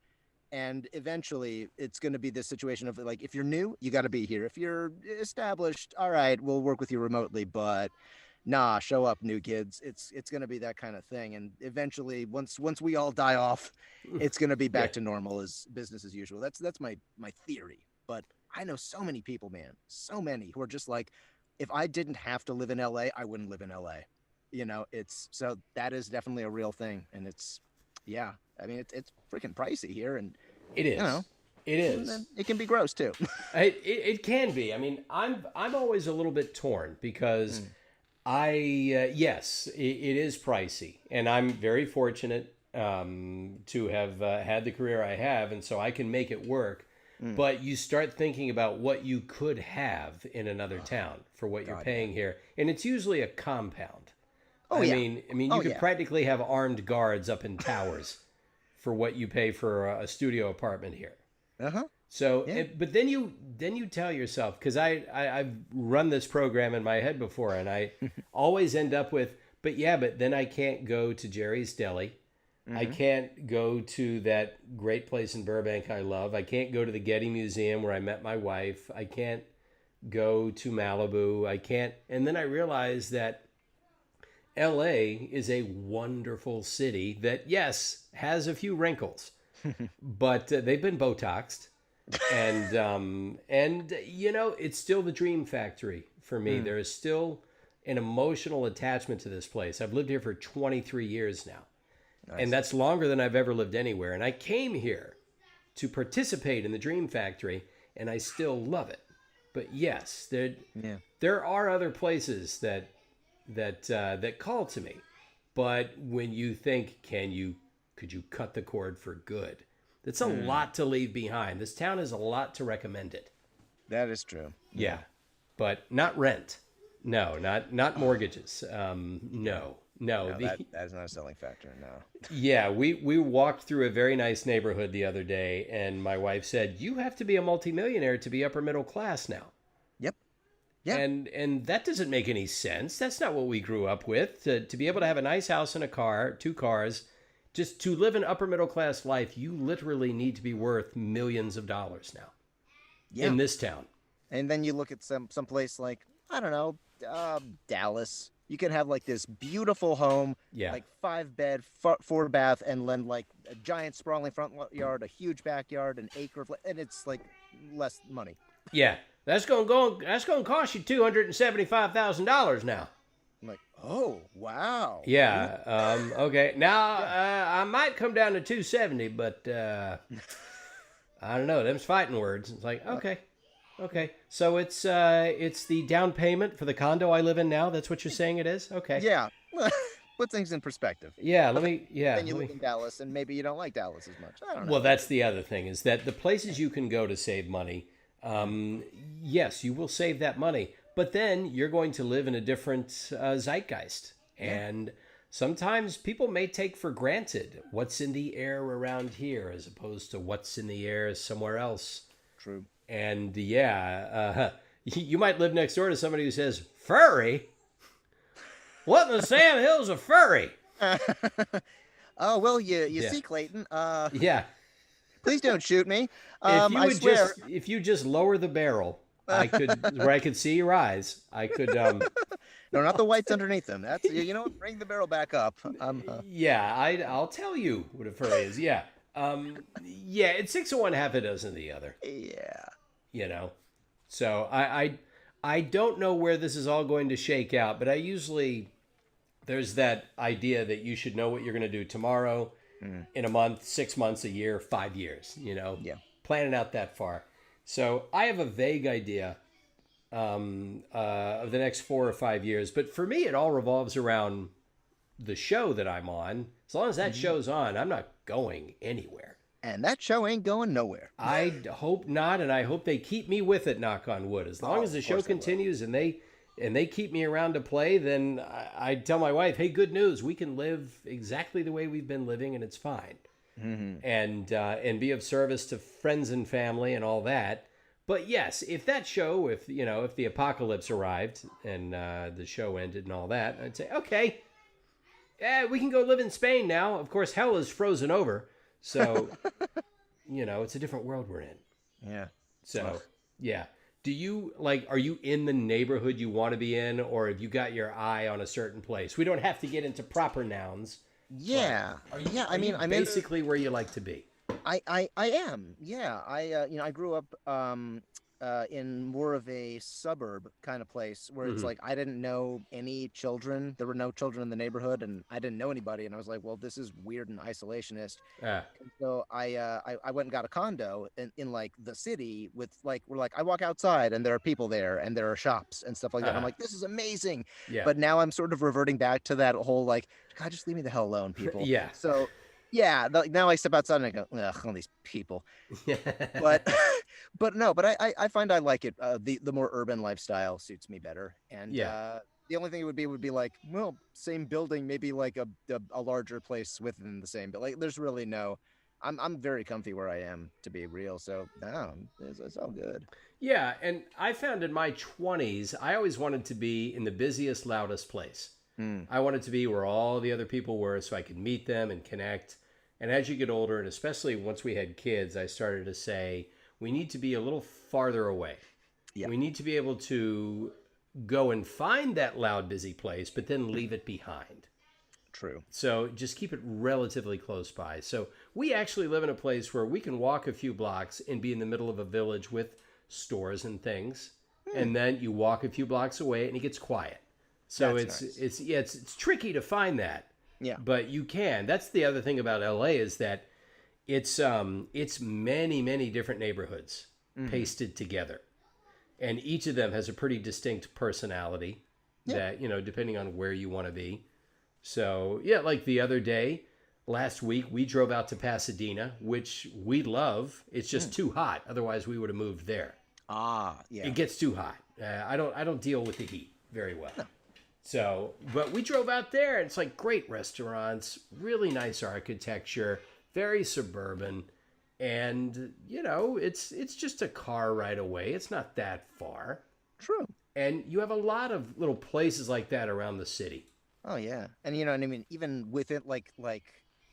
And eventually it's going to be this situation of like, if you're new, you got to be here. If you're established, all right, we'll work with you remotely, but nah, show up, new kids. It's going to be that kind of thing. And eventually once we all die off, it's going to be back Yeah. to normal as business as usual. That's my theory. But I know so many people, man, so many who are just like, if I didn't have to live in LA, I wouldn't live in LA. It's so that is definitely a real thing. And yeah, I mean, it's freaking pricey here, and It is. It is. it can be gross too. It can be. I mean, I'm always a little bit torn because yes, it is pricey, and I'm very fortunate to have had the career I have, and so I can make it work. But you start thinking about what you could have in another town for what you're paying here, and it's usually a compound. Oh, I yeah. mean, you could practically have armed guards up in towers for what you pay for a studio apartment here. Uh-huh. So, Yeah. but then you tell yourself, because I've run this program in my head before, and I always end up with, but then I can't go to Jerry's Deli. I can't go to that great place in Burbank I love. I can't go to the Getty Museum where I met my wife. I can't go to Malibu. I can't. And then I realized that LA is a wonderful city that, yes, has a few wrinkles, but they've been Botoxed. And it's still the dream factory for me. There is still an emotional attachment to this place. I've lived here for 23 years now. Nice. And that's longer than I've ever lived anywhere. And I came here to participate in the dream factory, and I still love it. But yes, there are other places that call to me. But when you think, could you cut the cord for good? That's a lot to leave behind. This town has a lot to recommend it. That is true. Yeah. But not rent. No, not mortgages. No. That is not a selling factor. No. Yeah, we walked through a very nice neighborhood the other day, and my wife said, "You have to be a multimillionaire to be upper middle class now." Yep. Yeah. And that doesn't make any sense. That's not what we grew up with. To be able to have a nice house and a car, 2 cars, just to live an upper middle class life, you literally need to be worth millions of dollars now. Yeah. In this town. And then you look at some place like, I don't know, Dallas. You can have like this beautiful home, like 5-bed, 4-bath, and then like a giant sprawling front yard, a huge backyard, an acre of, and it's like less money. Yeah, that's gonna cost you $275,000 now. I'm like, oh wow. Yeah. Okay. Now I might come down to 270, but I don't know. Them's fighting words. It's like okay. So it's the down payment for the condo I live in now. That's what you're saying it is. Okay. Yeah. Put things in perspective. Yeah. Let me. Yeah. Then you live in Dallas, and maybe you don't like Dallas as much. I don't know. Well, that's the other thing is that the places you can go to save money. Yes, you will save that money, but then you're going to live in a different zeitgeist, and sometimes people may take for granted what's in the air around here as opposed to what's in the air somewhere else. True. And you might live next door to somebody who says, "Furry? What in the Sam Hill's a furry?" Oh, well, you see, Clayton. Yeah. Please don't shoot me. I swear. If you just lower the barrel, where I could see your eyes, I could. No, not the whites underneath them. That's bring the barrel back up. Yeah, I'll tell you what a furry is. Yeah. Yeah, it's six of one, half a dozen of the other. Yeah. You know, so I don't know where this is all going to shake out, but I usually there's that idea that you should know what you're going to do tomorrow, in a month, 6 months, a year, 5 years. Yeah. Planning out that far. So I have a vague idea of the next 4 or 5 years, but for me, it all revolves around the show that I'm on. As long as that show's on, I'm not going anywhere. And that show ain't going nowhere. I hope not, and I hope they keep me with it. Knock on wood. As long as the show continues and they keep me around to play, then I tell my wife, "Hey, good news. We can live exactly the way we've been living, and it's fine, and be of service to friends and family and all that." But yes, if that show, if the apocalypse arrived and the show ended and all that, I'd say, okay, we can go live in Spain now. Of course, hell is frozen over. So, it's a different world we're in. Yeah. So, yeah. Do you, are you in the neighborhood you want to be in, or have you got your eye on a certain place? We don't have to get into proper nouns. Yeah. I mean, I'm basically where you like to be. I am. Yeah. I grew up in more of a suburb kind of place where it's like I didn't know any children. There were no children in the neighborhood, and I didn't know anybody. And I was like, well, this is weird and isolationist. And so I went and got a condo in like the city with I walk outside and there are people there and there are shops and stuff like that. And I'm like, this is amazing. Yeah. But now I'm sort of reverting back to that whole God, just leave me the hell alone, people. Yeah. So. Yeah, now I step outside and I go, ugh, all these people. But I find I like it. The more urban lifestyle suits me better. And the only thing it would be like, well, same building, maybe like a larger place within the same. But there's really no. I'm very comfy where I am, to be real. So no, it's all good. Yeah, and I found in my 20s, I always wanted to be in the busiest, loudest place. I wanted to be where all the other people were so I could meet them and connect. And as you get older, and especially once we had kids, I started to say, we need to be a little farther away. Yeah. We need to be able to go and find that loud, busy place, but then leave it behind. True. So just keep it relatively close by. So we actually live in a place where we can walk a few blocks and be in the middle of a village with stores and things. And then you walk a few blocks away and it gets quiet. So it's tricky to find that. Yeah. But you can. That's the other thing about LA is that it's many, many different neighborhoods pasted together. And each of them has a pretty distinct personality that, depending on where you want to be. So, yeah, like the other day, last week, we drove out to Pasadena, which we love. It's just too hot. Otherwise, we would have moved there. Ah, yeah. It gets too hot. I don't deal with the heat very well. No. So, but we drove out there, and it's like great restaurants, really nice architecture, very suburban, and it's just a car ride away. It's not that far. True. And you have a lot of little places like that around the city. Oh yeah, and what I mean, even with it, like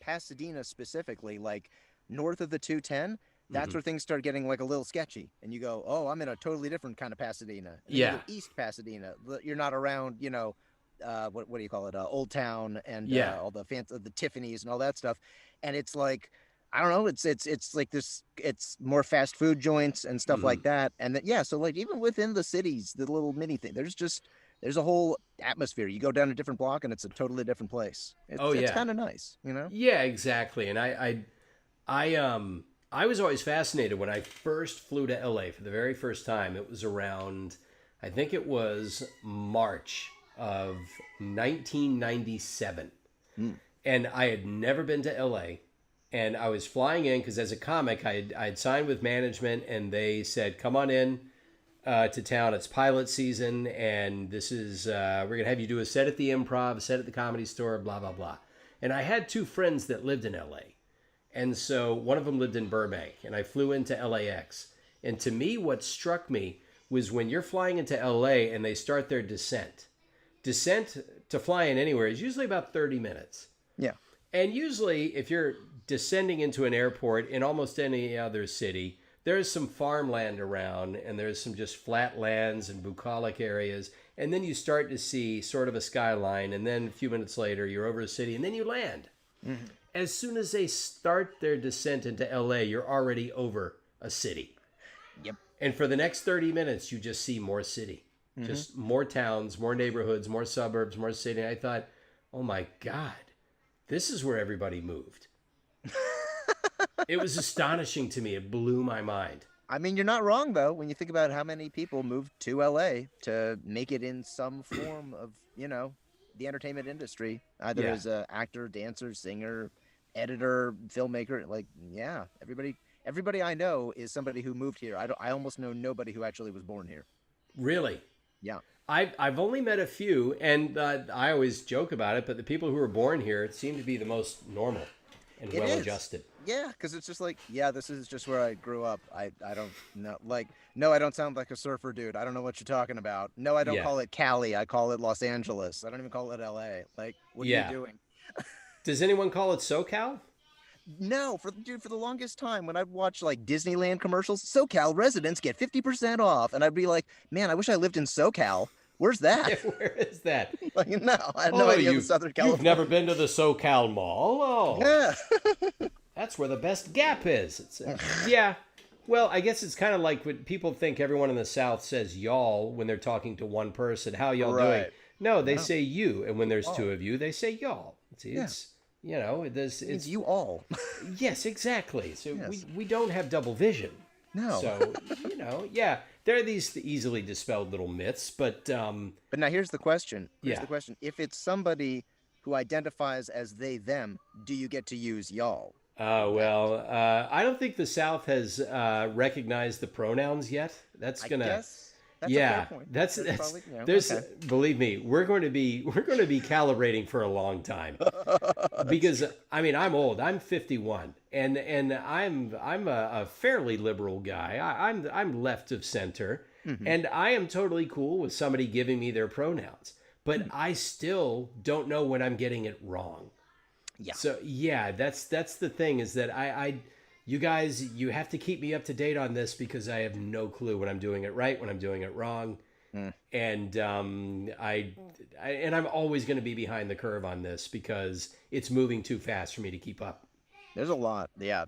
Pasadena specifically, like north of the 210. That's where things start getting like a little sketchy, and you go, "Oh, I'm in a totally different kind of Pasadena." And you go East Pasadena, you're not around, what do you call it, Old Town, and all the fancy, the Tiffany's and all that stuff. And it's like, I don't know, it's like this, it's more fast food joints and stuff like that. And then, so like even within the cities, the little mini thing, there's a whole atmosphere. You go down a different block, and it's a totally different place. It's kind of nice, Yeah, exactly. And I was always fascinated when I first flew to LA for the very first time. It was around, I think it was March of 1997. And I had never been to LA. And I was flying in because as a comic, I'd signed with management and they said, come on in to town. It's pilot season. And this is, we're going to have you do a set at the Improv, a set at the Comedy Store, blah, blah, blah. And I had two friends that lived in LA. And so one of them lived in Burbank, and I flew into LAX. And to me, what struck me was when you're flying into LA and they start their descent. Descent to fly in anywhere is usually about 30 minutes. Yeah. And usually, if you're descending into an airport in almost any other city, there's some farmland around, and there's some just flat lands and bucolic areas. And then you start to see sort of a skyline, and then a few minutes later, you're over a city, and then you land. as soon as they start their descent into LA, you're already over a city. Yep. And for the next 30 minutes, you just see more city. Just more towns, more neighborhoods, more suburbs, more city. I thought, oh my God, this is where everybody moved. It was astonishing to me. It blew my mind. I mean, you're not wrong, though, when you think about how many people moved to LA to make it in some form of, the entertainment industry, either as an actor, dancer, singer, editor, filmmaker. Like, yeah, everybody I know is somebody who moved here. I almost know nobody who actually was born here. Really? Yeah. I've only met a few, and I always joke about it, but the people who were born here seem to be the most normal and well-adjusted. Yeah, because it's just like, this is just where I grew up. I don't know. Like, no, I don't sound like a surfer dude. I don't know what you're talking about. No, I don't call it Cali. I call it Los Angeles. I don't even call it LA. Like, what are you doing? Does anyone call it SoCal? No, for the longest time when I'd watch like Disneyland commercials, SoCal residents get 50% off. And I'd be like, man, I wish I lived in SoCal. Where's that? Where is that? Like, no, I had no idea of Southern California. You've never been to the SoCal Mall? Oh. Yeah. That's where the best Gap is. It's, yeah. Well, I guess it's kind of like when people think everyone in the South says y'all when they're talking to one person. How y'all doing? No, they say you. And when there's two of you, they say y'all. It's it's you all. Yes, exactly. So we don't have double vision. No. So, there are these easily dispelled little myths, but now here's the question. Here's the question. If it's somebody who identifies as they, them, do you get to use y'all? I don't think the South has recognized the pronouns yet. That's gonna. I guess. That's a fair point. That's probably, believe me, we're going to be calibrating for a long time because I'm old. I'm 51, and I'm a fairly liberal guy. I'm left of center, and I am totally cool with somebody giving me their pronouns, but I still don't know when I'm getting it wrong. Yeah. So that's the thing is that you guys, you have to keep me up to date on this because I have no clue when I'm doing it right, when I'm doing it wrong. And I'm always going to be behind the curve on this because it's moving too fast for me to keep up. There's a lot. Yeah,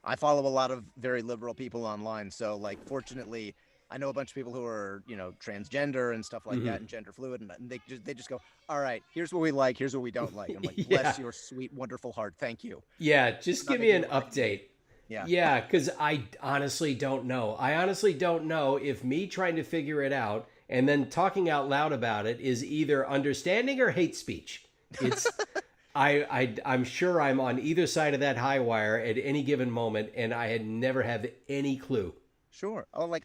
I follow a lot of very liberal people online, so like fortunately I know a bunch of people who are, transgender and stuff like that and gender fluid, and they just go, all right, here's what we like, here's what we don't like. I'm like, bless your sweet, wonderful heart. Thank you. Yeah, just give me an update. Yeah. Yeah, because I honestly don't know. I honestly don't know if me trying to figure it out and then talking out loud about it is either understanding or hate speech. It's I'm sure I'm on either side of that high wire at any given moment, and I had never had any clue. Sure. Oh,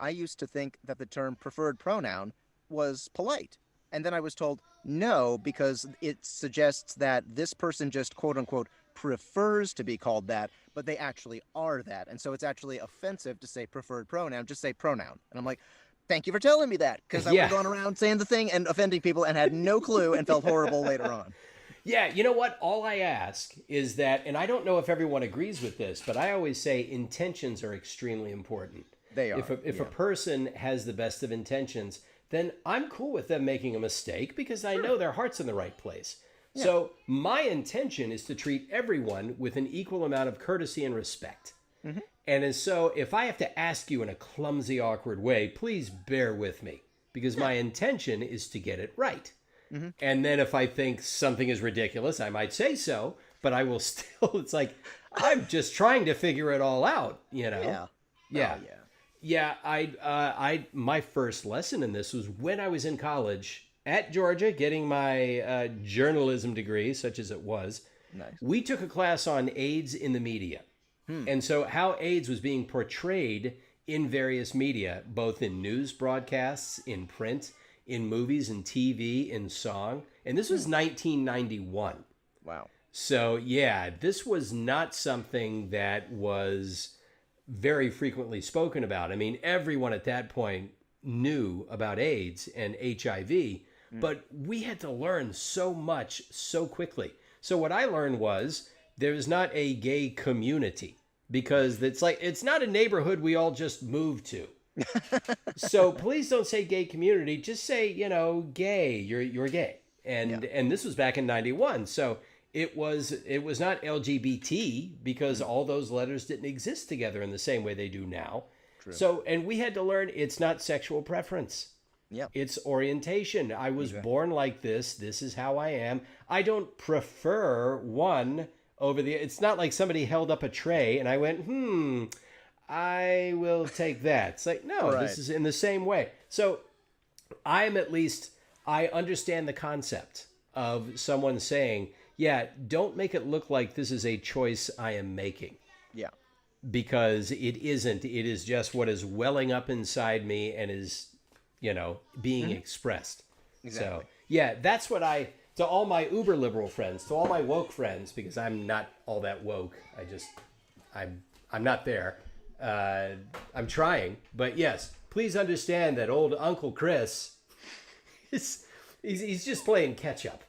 I used to think that the term preferred pronoun was polite. And then I was told no, because it suggests that this person just quote unquote prefers to be called that, but they actually are that. And so it's actually offensive to say preferred pronoun, just say pronoun. And I'm like, thank you for telling me that, because I would have gone around saying the thing and offending people and had no clue and felt horrible later on. Yeah, you know what? All I ask is that, and I don't know if everyone agrees with this, but I always say intentions are extremely important. They are. If a person has the best of intentions, then I'm cool with them making a mistake because I know their heart's in the right place. Yeah. So my intention is to treat everyone with an equal amount of courtesy and respect. And so if I have to ask you in a clumsy, awkward way, please bear with me because my intention is to get it right. And then if I think something is ridiculous, I might say so, but I will still, it's like, I'm just trying to figure it all out, Yeah. Yeah. Oh, yeah. My first lesson in this was when I was in college at Georgia, getting my journalism degree, such as it was. Nice. We took a class on AIDS in the media. And so how AIDS was being portrayed in various media, both in news broadcasts, in print, in movies and TV, in song. And this was 1991. Wow. So, this was not something that was very frequently spoken about. I mean, everyone at that point knew about AIDS and HIV, but we had to learn so much so quickly. So what I learned was there's not a gay community because it's not a neighborhood we all just moved to. So please don't say gay community. Just say, gay. You're gay. And this was back in 91. So it was not LGBT because all those letters didn't exist together in the same way they do now. True. So, and we had to learn it's not sexual preference. Yeah. It's orientation. I was born like this. This is how I am. I don't prefer one over the... It's not like somebody held up a tray and I went, I will take that. It's like, no, This is in the same way. So I understand the concept of someone saying, yeah, don't make it look like this is a choice I am making. Yeah. Because it isn't. It is just what is welling up inside me and is, being expressed. Exactly. So, yeah, that's what to all my uber liberal friends, to all my woke friends, because I'm not all that woke. I'm not there. I'm trying. But yes, please understand that old Uncle Chris, he's just playing catch up.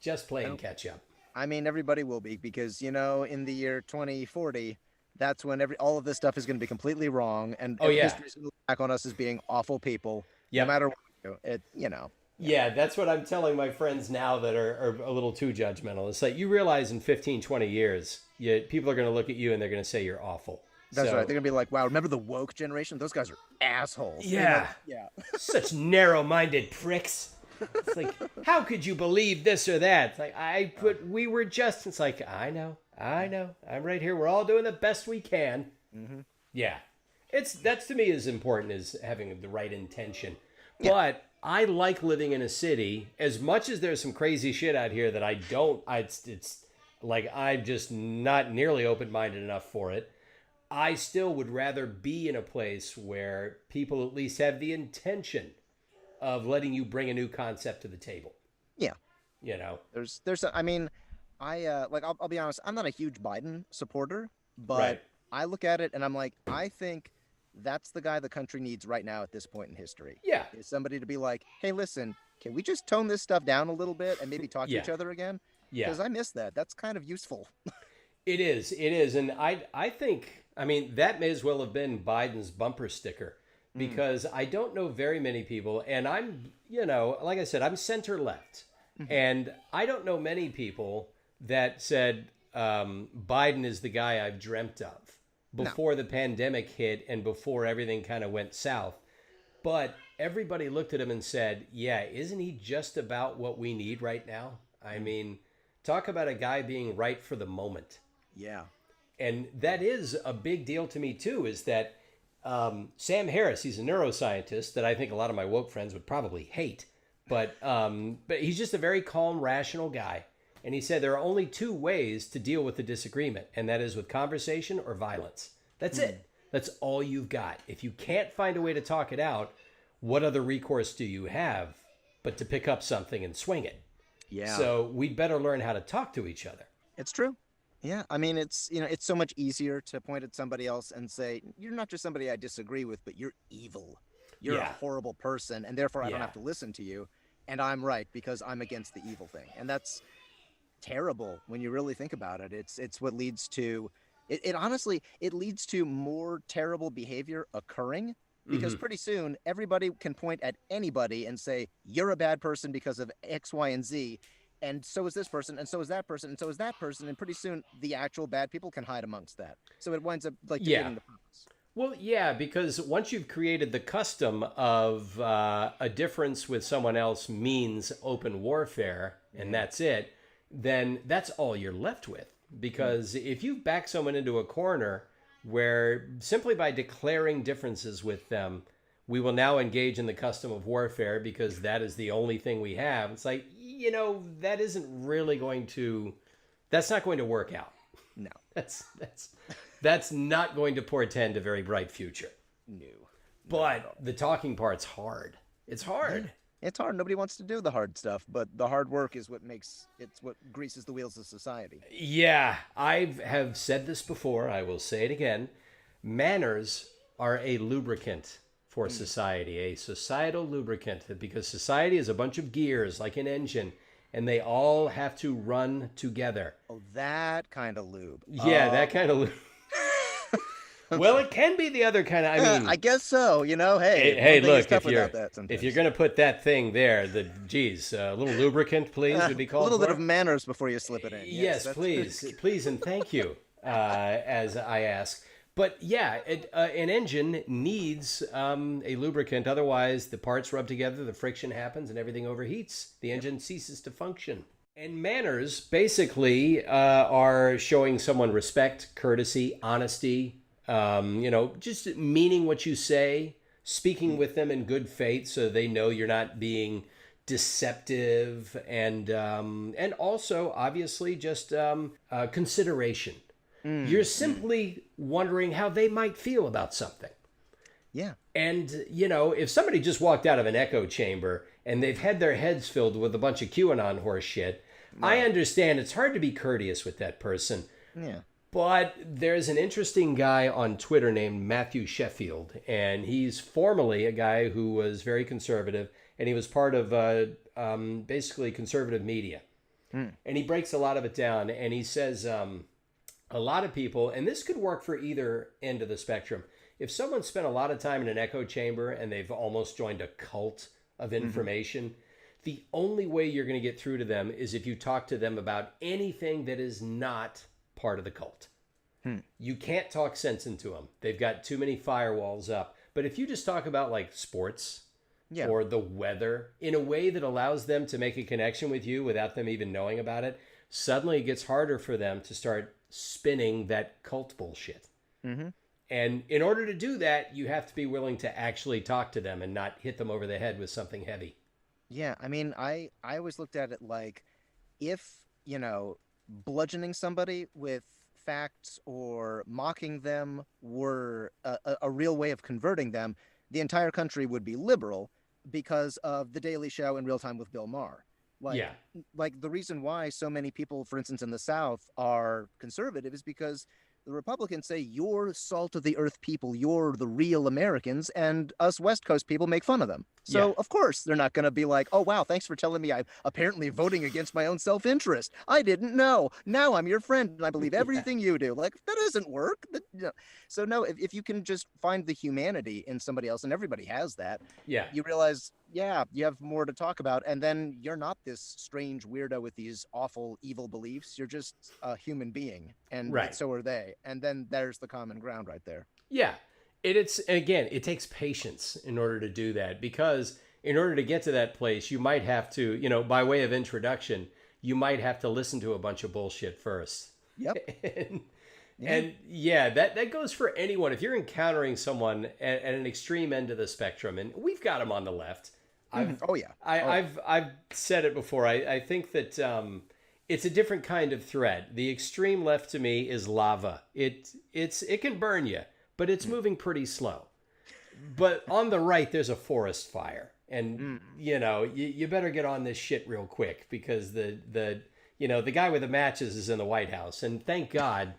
Just playing catch up. I mean, everybody will be, because, in the year 2040, that's when all of this stuff is going to be completely wrong. And history's going to look back on us as being awful people. No matter what we do. Yeah, that's what I'm telling my friends now that are a little too judgmental. It's like, you realize in 15, 20 years, people are going to look at you and they're going to say you're awful. That's right. They're going to be like, wow, remember the woke generation? Those guys are assholes. Yeah. Yeah. Such narrow-minded pricks. It's like, how could you believe this or that? It's like, we were just, it's like, I know. I'm right here. We're all doing the best we can. Mm-hmm. Yeah. That's to me as important as having the right intention. Yeah. But I like living in a city as much as there's some crazy shit out here that it's like, I'm just not nearly open-minded enough for it. I still would rather be in a place where people at least have the intention of letting you bring a new concept to the table. Yeah. I'll be honest, I'm not a huge Biden supporter, but I look at it and I'm like, I think that's the guy the country needs right now at this point in history. Yeah. Is somebody to be like, hey, listen, can we just tone this stuff down a little bit and maybe talk to each other again? Yeah. Because I miss that. That's kind of useful. It is. And I think, that may as well have been Biden's bumper sticker. Because I don't know very many people, and I'm, like I said, I'm center left. Mm-hmm. And I don't know many people that said Biden is the guy I've dreamt of before the pandemic hit and before everything kind of went south. But everybody looked at him and said, yeah, isn't he just about what we need right now? I mean, talk about a guy being right for the moment. Yeah. And that is a big deal to me, too, is that Sam Harris, he's a neuroscientist that I think a lot of my woke friends would probably hate, but he's just a very calm, rational guy. And he said there are only two ways to deal with the disagreement, and that is with conversation or violence. That's it. That's all you've got. If you can't find a way to talk it out, what other recourse do you have but to pick up something and swing it? Yeah. So we'd better learn how to talk to each other. It's true. Yeah, it's so much easier to point at somebody else and say, you're not just somebody I disagree with, but you're evil. You're a horrible person, and therefore I don't have to listen to you. And I'm right because I'm against the evil thing. And that's terrible when you really think about it. It's what leads to it honestly, it leads to more terrible behavior occurring because pretty soon everybody can point at anybody and say, you're a bad person because of X, Y, and Z. And so is this person, and so is that person, and so is that person, and pretty soon the actual bad people can hide amongst that. So it winds up like defeating the purpose. Well, yeah, because once you've created the custom of a difference with someone else means open warfare, and that's it, then that's all you're left with. Because if you back someone into a corner where simply by declaring differences with them, we will now engage in the custom of warfare because that is the only thing we have. It's like, that isn't really that's not going to work out. No. That's not going to portend a very bright future. No. But the talking part's hard. It's hard. It's hard. Nobody wants to do the hard stuff, but the hard work is what greases the wheels of society. Yeah, I have said this before. I will say it again. Manners are a lubricant for society, a societal lubricant, because society is a bunch of gears like an engine, and they all have to run together. Oh, that kind of lube. Yeah, that kind of lube. Well, it can be the other kind of. I mean, I guess so. You know, hey, hey, one thing is look, tough without that if you're sometimes. gonna put that thing there, a little lubricant, please, would be A called little bit of for. manners before you slip it in. Yes, Yes, that's please, please, and thank you. As I ask, but yeah, an engine needs a lubricant. Otherwise, the parts rub together, the friction happens, and everything overheats. The yep. engine ceases to function. And manners basically are showing someone respect, courtesy, honesty. Just meaning what you say, speaking with them in good faith, so they know you're not being deceptive, and also obviously just consideration. You're Mm. simply wondering how they might feel about something. Yeah. And, if somebody just walked out of an echo chamber and they've had their heads filled with a bunch of QAnon horse shit, I Right. understand it's hard to be courteous with that person. Yeah. But there's an interesting guy on Twitter named Matthew Sheffield, and he's formerly a guy who was very conservative, and he was part of basically conservative media. Mm. And he breaks a lot of it down, and he says a lot of people, and this could work for either end of the spectrum. If someone spent a lot of time in an echo chamber and they've almost joined a cult of Mm-hmm. information, the only way you're going to get through to them is if you talk to them about anything that is not part of the cult. Hmm. You can't talk sense into them. They've got too many firewalls up. But if you just talk about like sports Yeah. or the weather in a way that allows them to make a connection with you without them even knowing about it, suddenly it gets harder for them to start spinning that cult bullshit. Mm-hmm. And in order to do that, you have to be willing to actually talk to them and not hit them over the head with something heavy. Yeah. I mean, I always looked at it like if, bludgeoning somebody with facts or mocking them were a real way of converting them, the entire country would be liberal because of The Daily Show and Real Time with Bill Maher. Yeah. Like the reason why so many people, for instance, in the South are conservative is because the Republicans say you're salt of the earth people, you're the real Americans, and us West Coast people make fun of them. Yeah. So of course they're not going to be like, "Oh wow, thanks for telling me I'm apparently voting against my own self-interest. I didn't know. Now I'm your friend and I believe Yeah. everything you do." Like that doesn't work. So no, if you can just find the humanity in somebody else, and everybody has that, Yeah. you realize, yeah, you have more to talk about, and then you're not this strange weirdo with these awful evil beliefs. You're just a human being, and Right. so are they. And then there's the common ground right there. Yeah. It's again, it takes patience in order to do that, because in order to get to that place, you might have to, by way of introduction, you might have to listen to a bunch of bullshit first. Yep. and, Yeah. and yeah, that goes for anyone. If you're encountering someone at an extreme end of the spectrum, and we've got them on the left, Oh yeah. I've said it before. I think that it's a different kind of threat. The extreme left to me is lava. It can burn you, but it's moving pretty slow. But on the right, there's a forest fire, and you better get on this shit real quick, because the guy with the matches is in the White House, and thank God,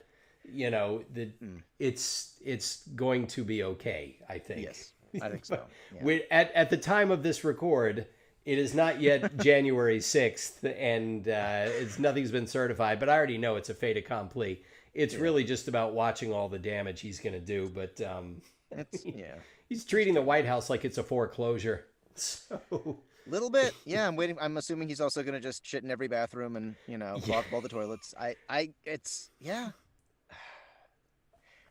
it's going to be okay. I think. Yes, I think so. Yeah. At the time of this record, it is not yet January 6th, and nothing's been certified, but I already know it's a fait accompli. It's really just about watching all the damage he's going to do, but he's treating the White House like it's a foreclosure. So Little bit, yeah. I'm assuming he's also gonna just shit in every bathroom and clog up all the toilets. It's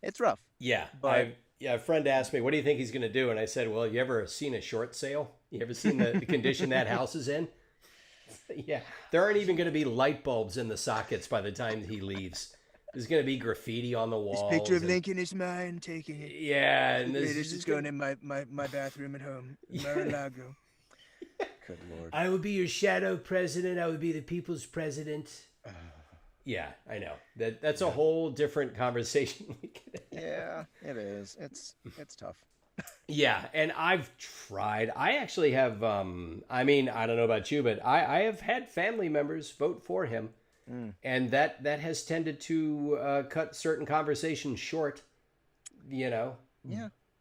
it's rough. yeah, But a friend asked me, "What do you think he's going to do?" And I said, "Well, you ever seen a short sale? You ever seen the condition that house is in?" Yeah, there aren't even going to be light bulbs in the sockets by the time he leaves. There's going to be graffiti on the walls. this picture of Lincoln is mine. Taking it. Yeah, and This is going in my bathroom at home. Mar-a-Lago. Good Lord. I would be your shadow president. I would be the people's president. Yeah, I know. That's a whole different conversation. Yeah, it is. It's tough. Yeah, and I've tried. I actually have. I mean, I don't know about you, but I have had family members vote for him, and that has tended to cut certain conversations short. Yeah.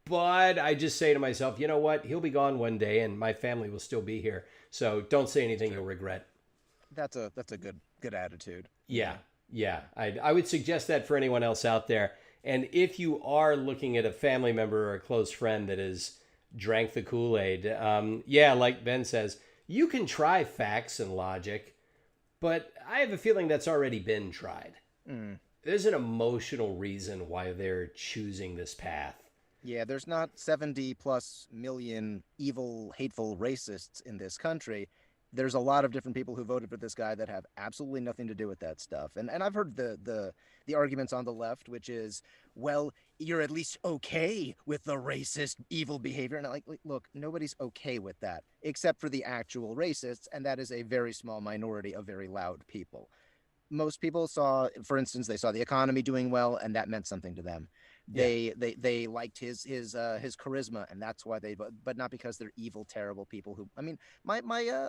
But I just say to myself, you know what? He'll be gone one day, and my family will still be here. So don't say anything you'll regret. That's a good attitude. Yeah. I would suggest that for anyone else out there. And if you are looking at a family member or a close friend that has drank the Kool-Aid, yeah, like Ben says, you can try facts and logic, but I have a feeling that's already been tried. Mm. There's an emotional reason why they're choosing this path. Yeah, there's not 70 plus million evil, hateful racists in this country. There's a lot of different people who voted for this guy that have absolutely nothing to do with that stuff. And I've heard the arguments on the left, which is, well, you're at least okay with the racist, evil behavior. And I'm like, look, nobody's okay with that except for the actual racists, and that is a very small minority of very loud people. Most people saw, for instance, they saw the economy doing well, and that meant something to them. They liked his charisma, and that's why they, but not because they're evil, terrible people who, I mean, my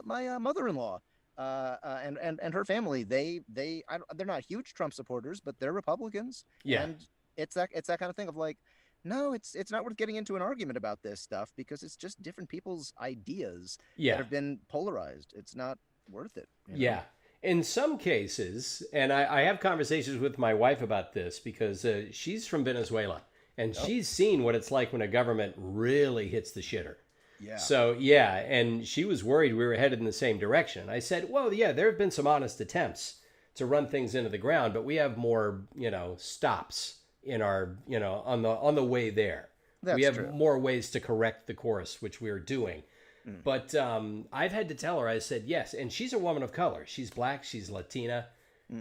mother-in-law and her family, they're not huge Trump supporters, but they're Republicans. Yeah. And it's that kind of thing of like, no, it's not worth getting into an argument about this stuff because it's just different people's ideas that have been polarized. It's not worth it. You know? Yeah. In some cases, and I have conversations with my wife about this because she's from Venezuela and she's seen what it's like when a government really hits the shitter. Yeah. So, yeah, and she was worried we were headed in the same direction. I said, well, yeah, there have been some honest attempts to run things into the ground, but we have more, stops in our, on the way there. We have true. more ways to correct the course, which we're doing. But I've had to tell her, I said, yes. And she's a woman of color. She's black. She's Latina.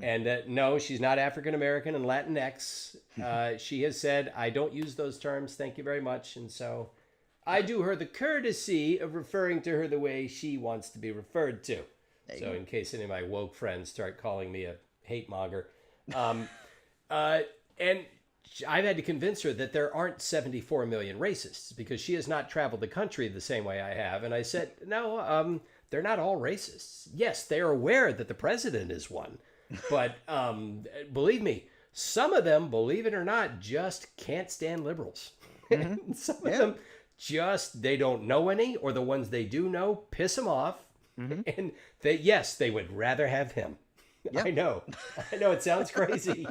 And no, she's not African-American and Latinx. She has said, I don't use those terms. Thank you very much. And so I do her the courtesy of referring to her the way she wants to be referred to. So in case any of my woke friends start calling me a hate monger. And I've had to convince her that there aren't 74 million racists because she has not traveled the country the same way I have. And I said, no, they're not all racists. Yes, they're aware that the president is one. But believe me, some of them, believe it or not, just can't stand liberals. Mm-hmm. Some of them just, they don't know any, or the ones they do know piss them off. Mm-hmm. And they would rather have him. Yep. I know it sounds crazy.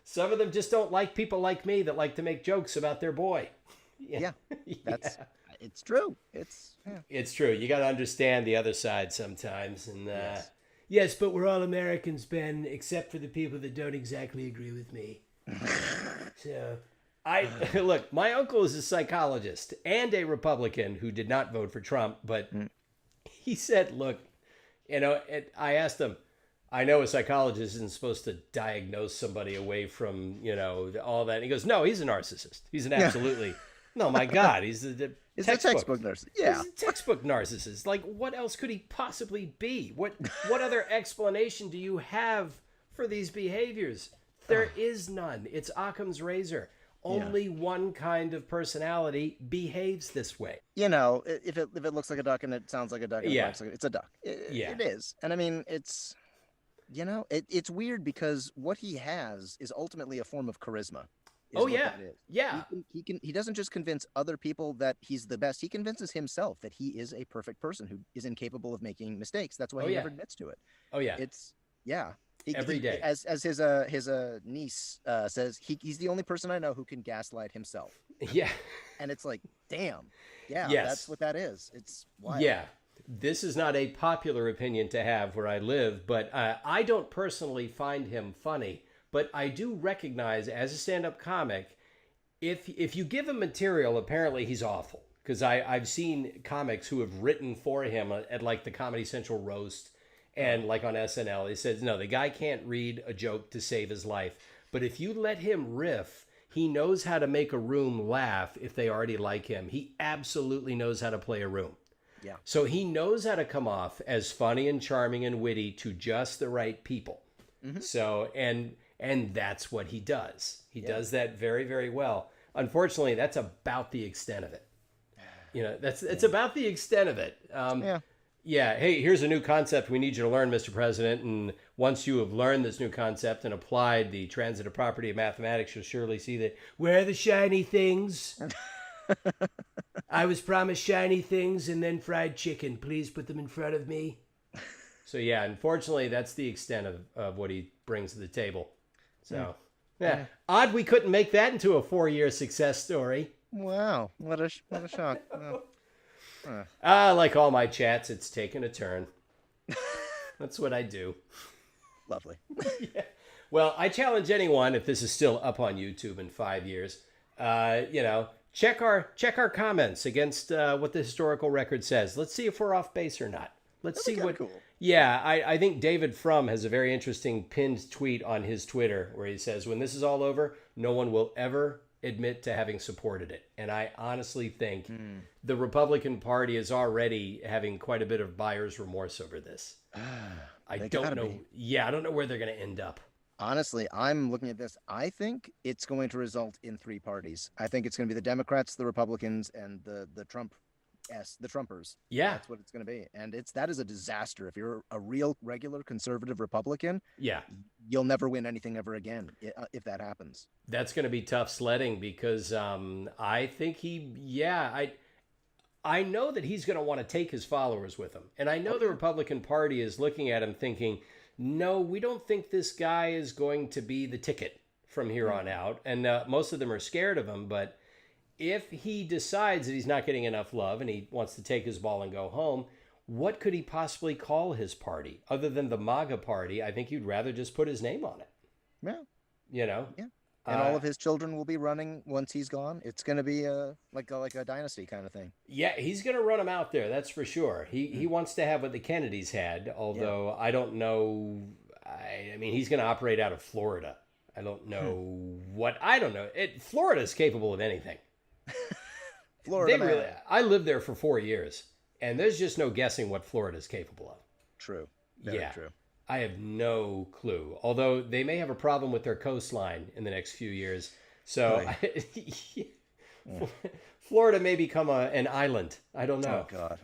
Some of them just don't like people like me that like to make jokes about their boy. Yeah. It's true. It's true. You got to understand the other side sometimes. And yes, but we're all Americans, Ben, except for the people that don't exactly agree with me. So look, my uncle is a psychologist and a Republican who did not vote for Trump, but he said, look, I asked him, I know a psychologist isn't supposed to diagnose somebody away from, all that. And he goes, no, he's a narcissist. He's an absolutely, no, my God, he's a textbook narcissist. Yeah. He's a textbook narcissist. Like, what else could he possibly be? What other explanation do you have for these behaviors? There is none. It's Occam's razor. Only one kind of personality behaves this way. If it looks like a duck and it sounds like a duck, and it looks like it's a duck. It is. And I mean, it's... it's weird because what he has is ultimately a form of charisma. He doesn't just convince other people that he's the best. He convinces himself that he is a perfect person who is incapable of making mistakes. That's why he never admits to it. Every day. As his niece says, he's the only person I know who can gaslight himself. Yeah. And it's like, damn. Yeah, that's what that is. It's wild. Yeah. This is not a popular opinion to have where I live, but I don't personally find him funny. But I do recognize as a stand-up comic, if you give him material, apparently he's awful. Because I've seen comics who have written for him at like the Comedy Central roast and like on SNL. They said, no, the guy can't read a joke to save his life. But if you let him riff, he knows how to make a room laugh if they already like him. He absolutely knows how to play a room. Yeah. So he knows how to come off as funny and charming and witty to just the right people. Mm-hmm. So, and that's what he does. He does that very, very well. Unfortunately, that's about the extent of it. It's about the extent of it. Hey, here's a new concept we need you to learn, Mr. President. And once you have learned this new concept and applied the transitive property of mathematics, you'll surely see that where are the shiny things? I was promised shiny things and then fried chicken. Please put them in front of me. So, unfortunately, that's the extent of what he brings to the table. So, Yeah. Odd we couldn't make that into a 4-year success story. Wow, what a shock. Like all my chats, it's taken a turn. That's what I do. Lovely. Yeah. Well, I challenge anyone, if this is still up on YouTube in 5 years, check our comments against what the historical record says. Let's see if we're off base or not. Let's see what. Cool. Yeah, I think David Frum has a very interesting pinned tweet on his Twitter where he says, when this is all over, no one will ever admit to having supported it. And I honestly think the Republican Party is already having quite a bit of buyer's remorse over this. I don't know. Yeah, I don't know where they're going to end up. Honestly, I'm looking at this. I think it's going to result in 3 parties. I think it's going to be the Democrats, the Republicans, and the Trumpers. Yeah, that's what it's going to be, and that is a disaster. If you're a real regular conservative Republican, yeah, you'll never win anything ever again if that happens. That's going to be tough sledding because I think I know that he's going to want to take his followers with him, and I know the Republican Party is looking at him thinking, no, we don't think this guy is going to be the ticket from here on out, and most of them are scared of him, but if he decides that he's not getting enough love and he wants to take his ball and go home, what could he possibly call his party other than the MAGA party? I think you'd rather just put his name on it. Yeah. Yeah. And all of his children will be running once he's gone. It's going to be like a dynasty kind of thing. Yeah, he's going to run them out there. That's for sure. He wants to have what the Kennedys had, although I don't know. I mean, he's going to operate out of Florida. I don't know I don't know. Florida is capable of anything. Florida. I lived there for 4 years, and there's just no guessing what Florida is capable of. True. Very true. I have no clue. Although they may have a problem with their coastline in the next few years. So Florida may become an island. I don't know. Oh, God.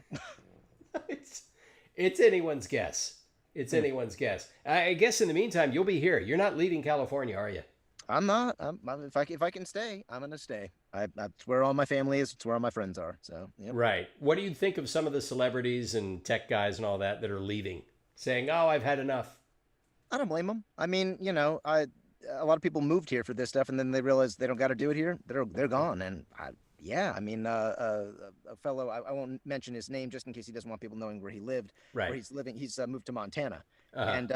It's anyone's guess. It's anyone's guess. I guess in the meantime, you'll be here. You're not leaving California, are you? I'm not. If I can stay, I'm going to stay. That's where all my family is. It's where all my friends are. So, yep. Right. What do you think of some of the celebrities and tech guys and all that are leaving? Saying, "Oh, I've had enough." I don't blame them. I mean, a lot of people moved here for this stuff, and then they realize they don't got to do it here. They're gone, and a fellow, I won't mention his name just in case he doesn't want people knowing where he lived. Right. Where he's living. He's moved to Montana, and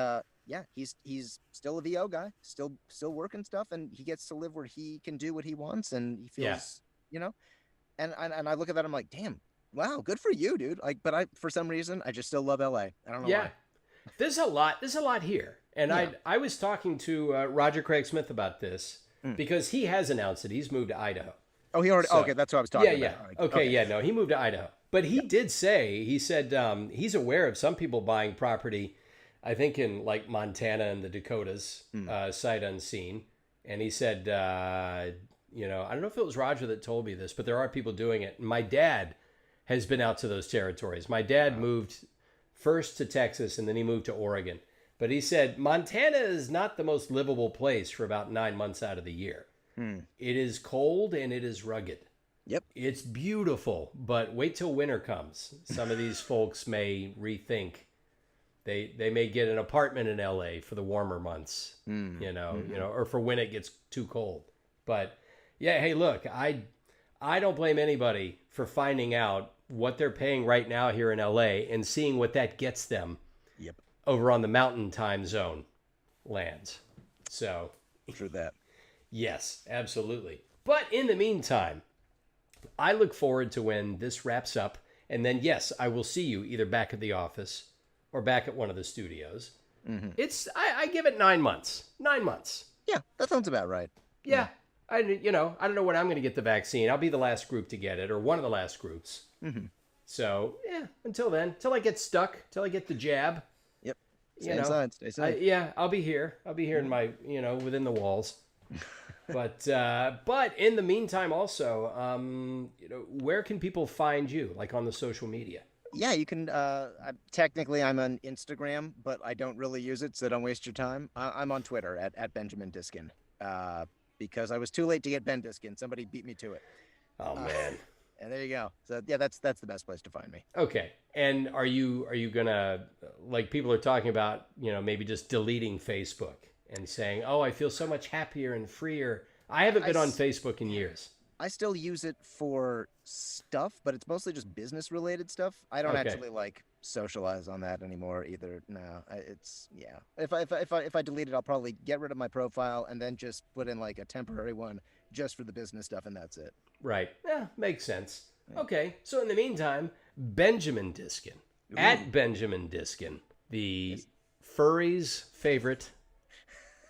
he's still a VO guy, still working stuff, and he gets to live where he can do what he wants, and he feels, and I look at that, I'm like, damn, wow, good for you, dude. Like, but for some reason, I just still love LA. I don't know why. There's a lot here. And I was talking to Roger Craig Smith about this because he has announced that he's moved to Idaho. Oh, he already, okay, that's what I was talking about. Okay, no, he moved to Idaho. But he did say, he said he's aware of some people buying property, I think in like Montana and the Dakotas, sight unseen. And he said, I don't know if it was Roger that told me this, but there are people doing it. My dad has been out to those territories. My dad moved first to Texas, and then he moved to Oregon. But he said Montana is not the most livable place for about 9 months out of the year. It is cold and it is rugged. Yep. It's beautiful, but wait till winter comes. Some of these folks may rethink. They may get an apartment in LA for the warmer months, or for when it gets too cold. But yeah, hey, look, I don't blame anybody for finding out what they're paying right now here in LA and seeing what that gets them over on the mountain time zone lands. So true that. Yes, absolutely. But in the meantime, I look forward to when this wraps up. And then, yes, I will see you either back at the office or back at one of the studios. I give it 9 months. 9 months. Yeah, that sounds about right. Yeah. I don't know when I'm going to get the vaccine. I'll be the last group to get it, or one of the last groups. So, until then, till I get stuck, till I get the jab. Yep. Stay inside. I'll be here. I'll be here in my, within the walls. But in the meantime, also, where can people find you, like on the social media? Yeah, you can. Technically, I'm on Instagram, but I don't really use it, so don't waste your time. I'm on Twitter at Benjamin Diskin. Because I was too late to get Ben Diskin. Somebody beat me to it. Oh man. And there you go. So yeah, that's the best place to find me. Okay. And are you gonna, like, people are talking about, maybe just deleting Facebook and saying, "Oh, I feel so much happier and freer." I haven't been on Facebook in years. I still use it for stuff, but it's mostly just business related stuff. I don't Okay. actually like socialize on that anymore either. No, it's yeah. If I delete it, I'll probably get rid of my profile and then just put in like a temporary one just for the business stuff, and that's it. Right. Yeah, makes sense. Yeah. Okay. So in the meantime, Benjamin Diskin, at Benjamin Diskin, the furry's favorite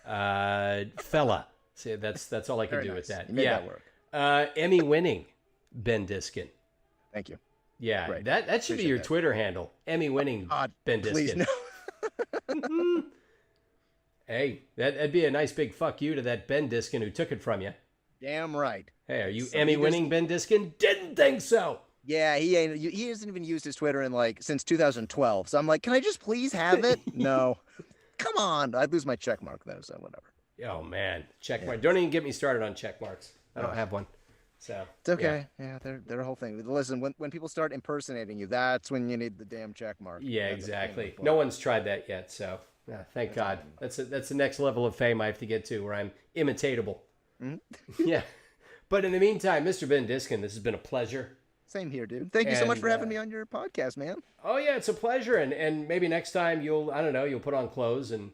fella. See, that's all I can Very do nice. with that. You made that work. Emmy winning Ben Diskin. Thank you. Yeah, Great. that should Appreciate be your that. Twitter handle. Emmy winning Ben Please Diskin. no. Hey, that'd be a nice big fuck you to that Ben Diskin who took it from you. Damn right. Hey, are you So Emmy he was- winning Ben Diskin? Didn't think so. Yeah, he hasn't even used his Twitter in like since 2012. So I'm like, can I just please have it? No. Come on. I'd lose my check mark though, so whatever. Oh man, check mark. Don't even get me started on check marks. I don't have one. So It's okay. Yeah, they're a whole thing. Listen, when people start impersonating you, that's when you need the damn check mark. Yeah, That's a pain in exactly. the butt. No one's tried that yet, so thank God. That's the next level of fame I have to get to, where I'm imitatable. Yeah. But in the meantime, Mr. Ben Diskin, this has been a pleasure. Same here, dude. Thank you so much And, for having me on your podcast, man. Oh yeah, it's a pleasure, and maybe next time you'll put on clothes and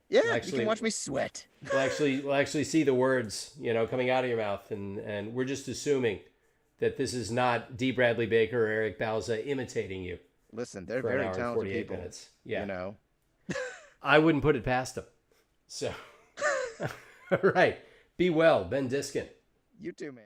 Yeah, you actually- can watch me sweat. we'll actually see the words coming out of your mouth, and we're just assuming that this is not D. Bradley Baker or Eric Bauza imitating you. Listen, they're For an very hour and talented 48 people. minutes. Yeah. You know. I wouldn't put it past them. So, all right. Be well, Ben Diskin. You too, man.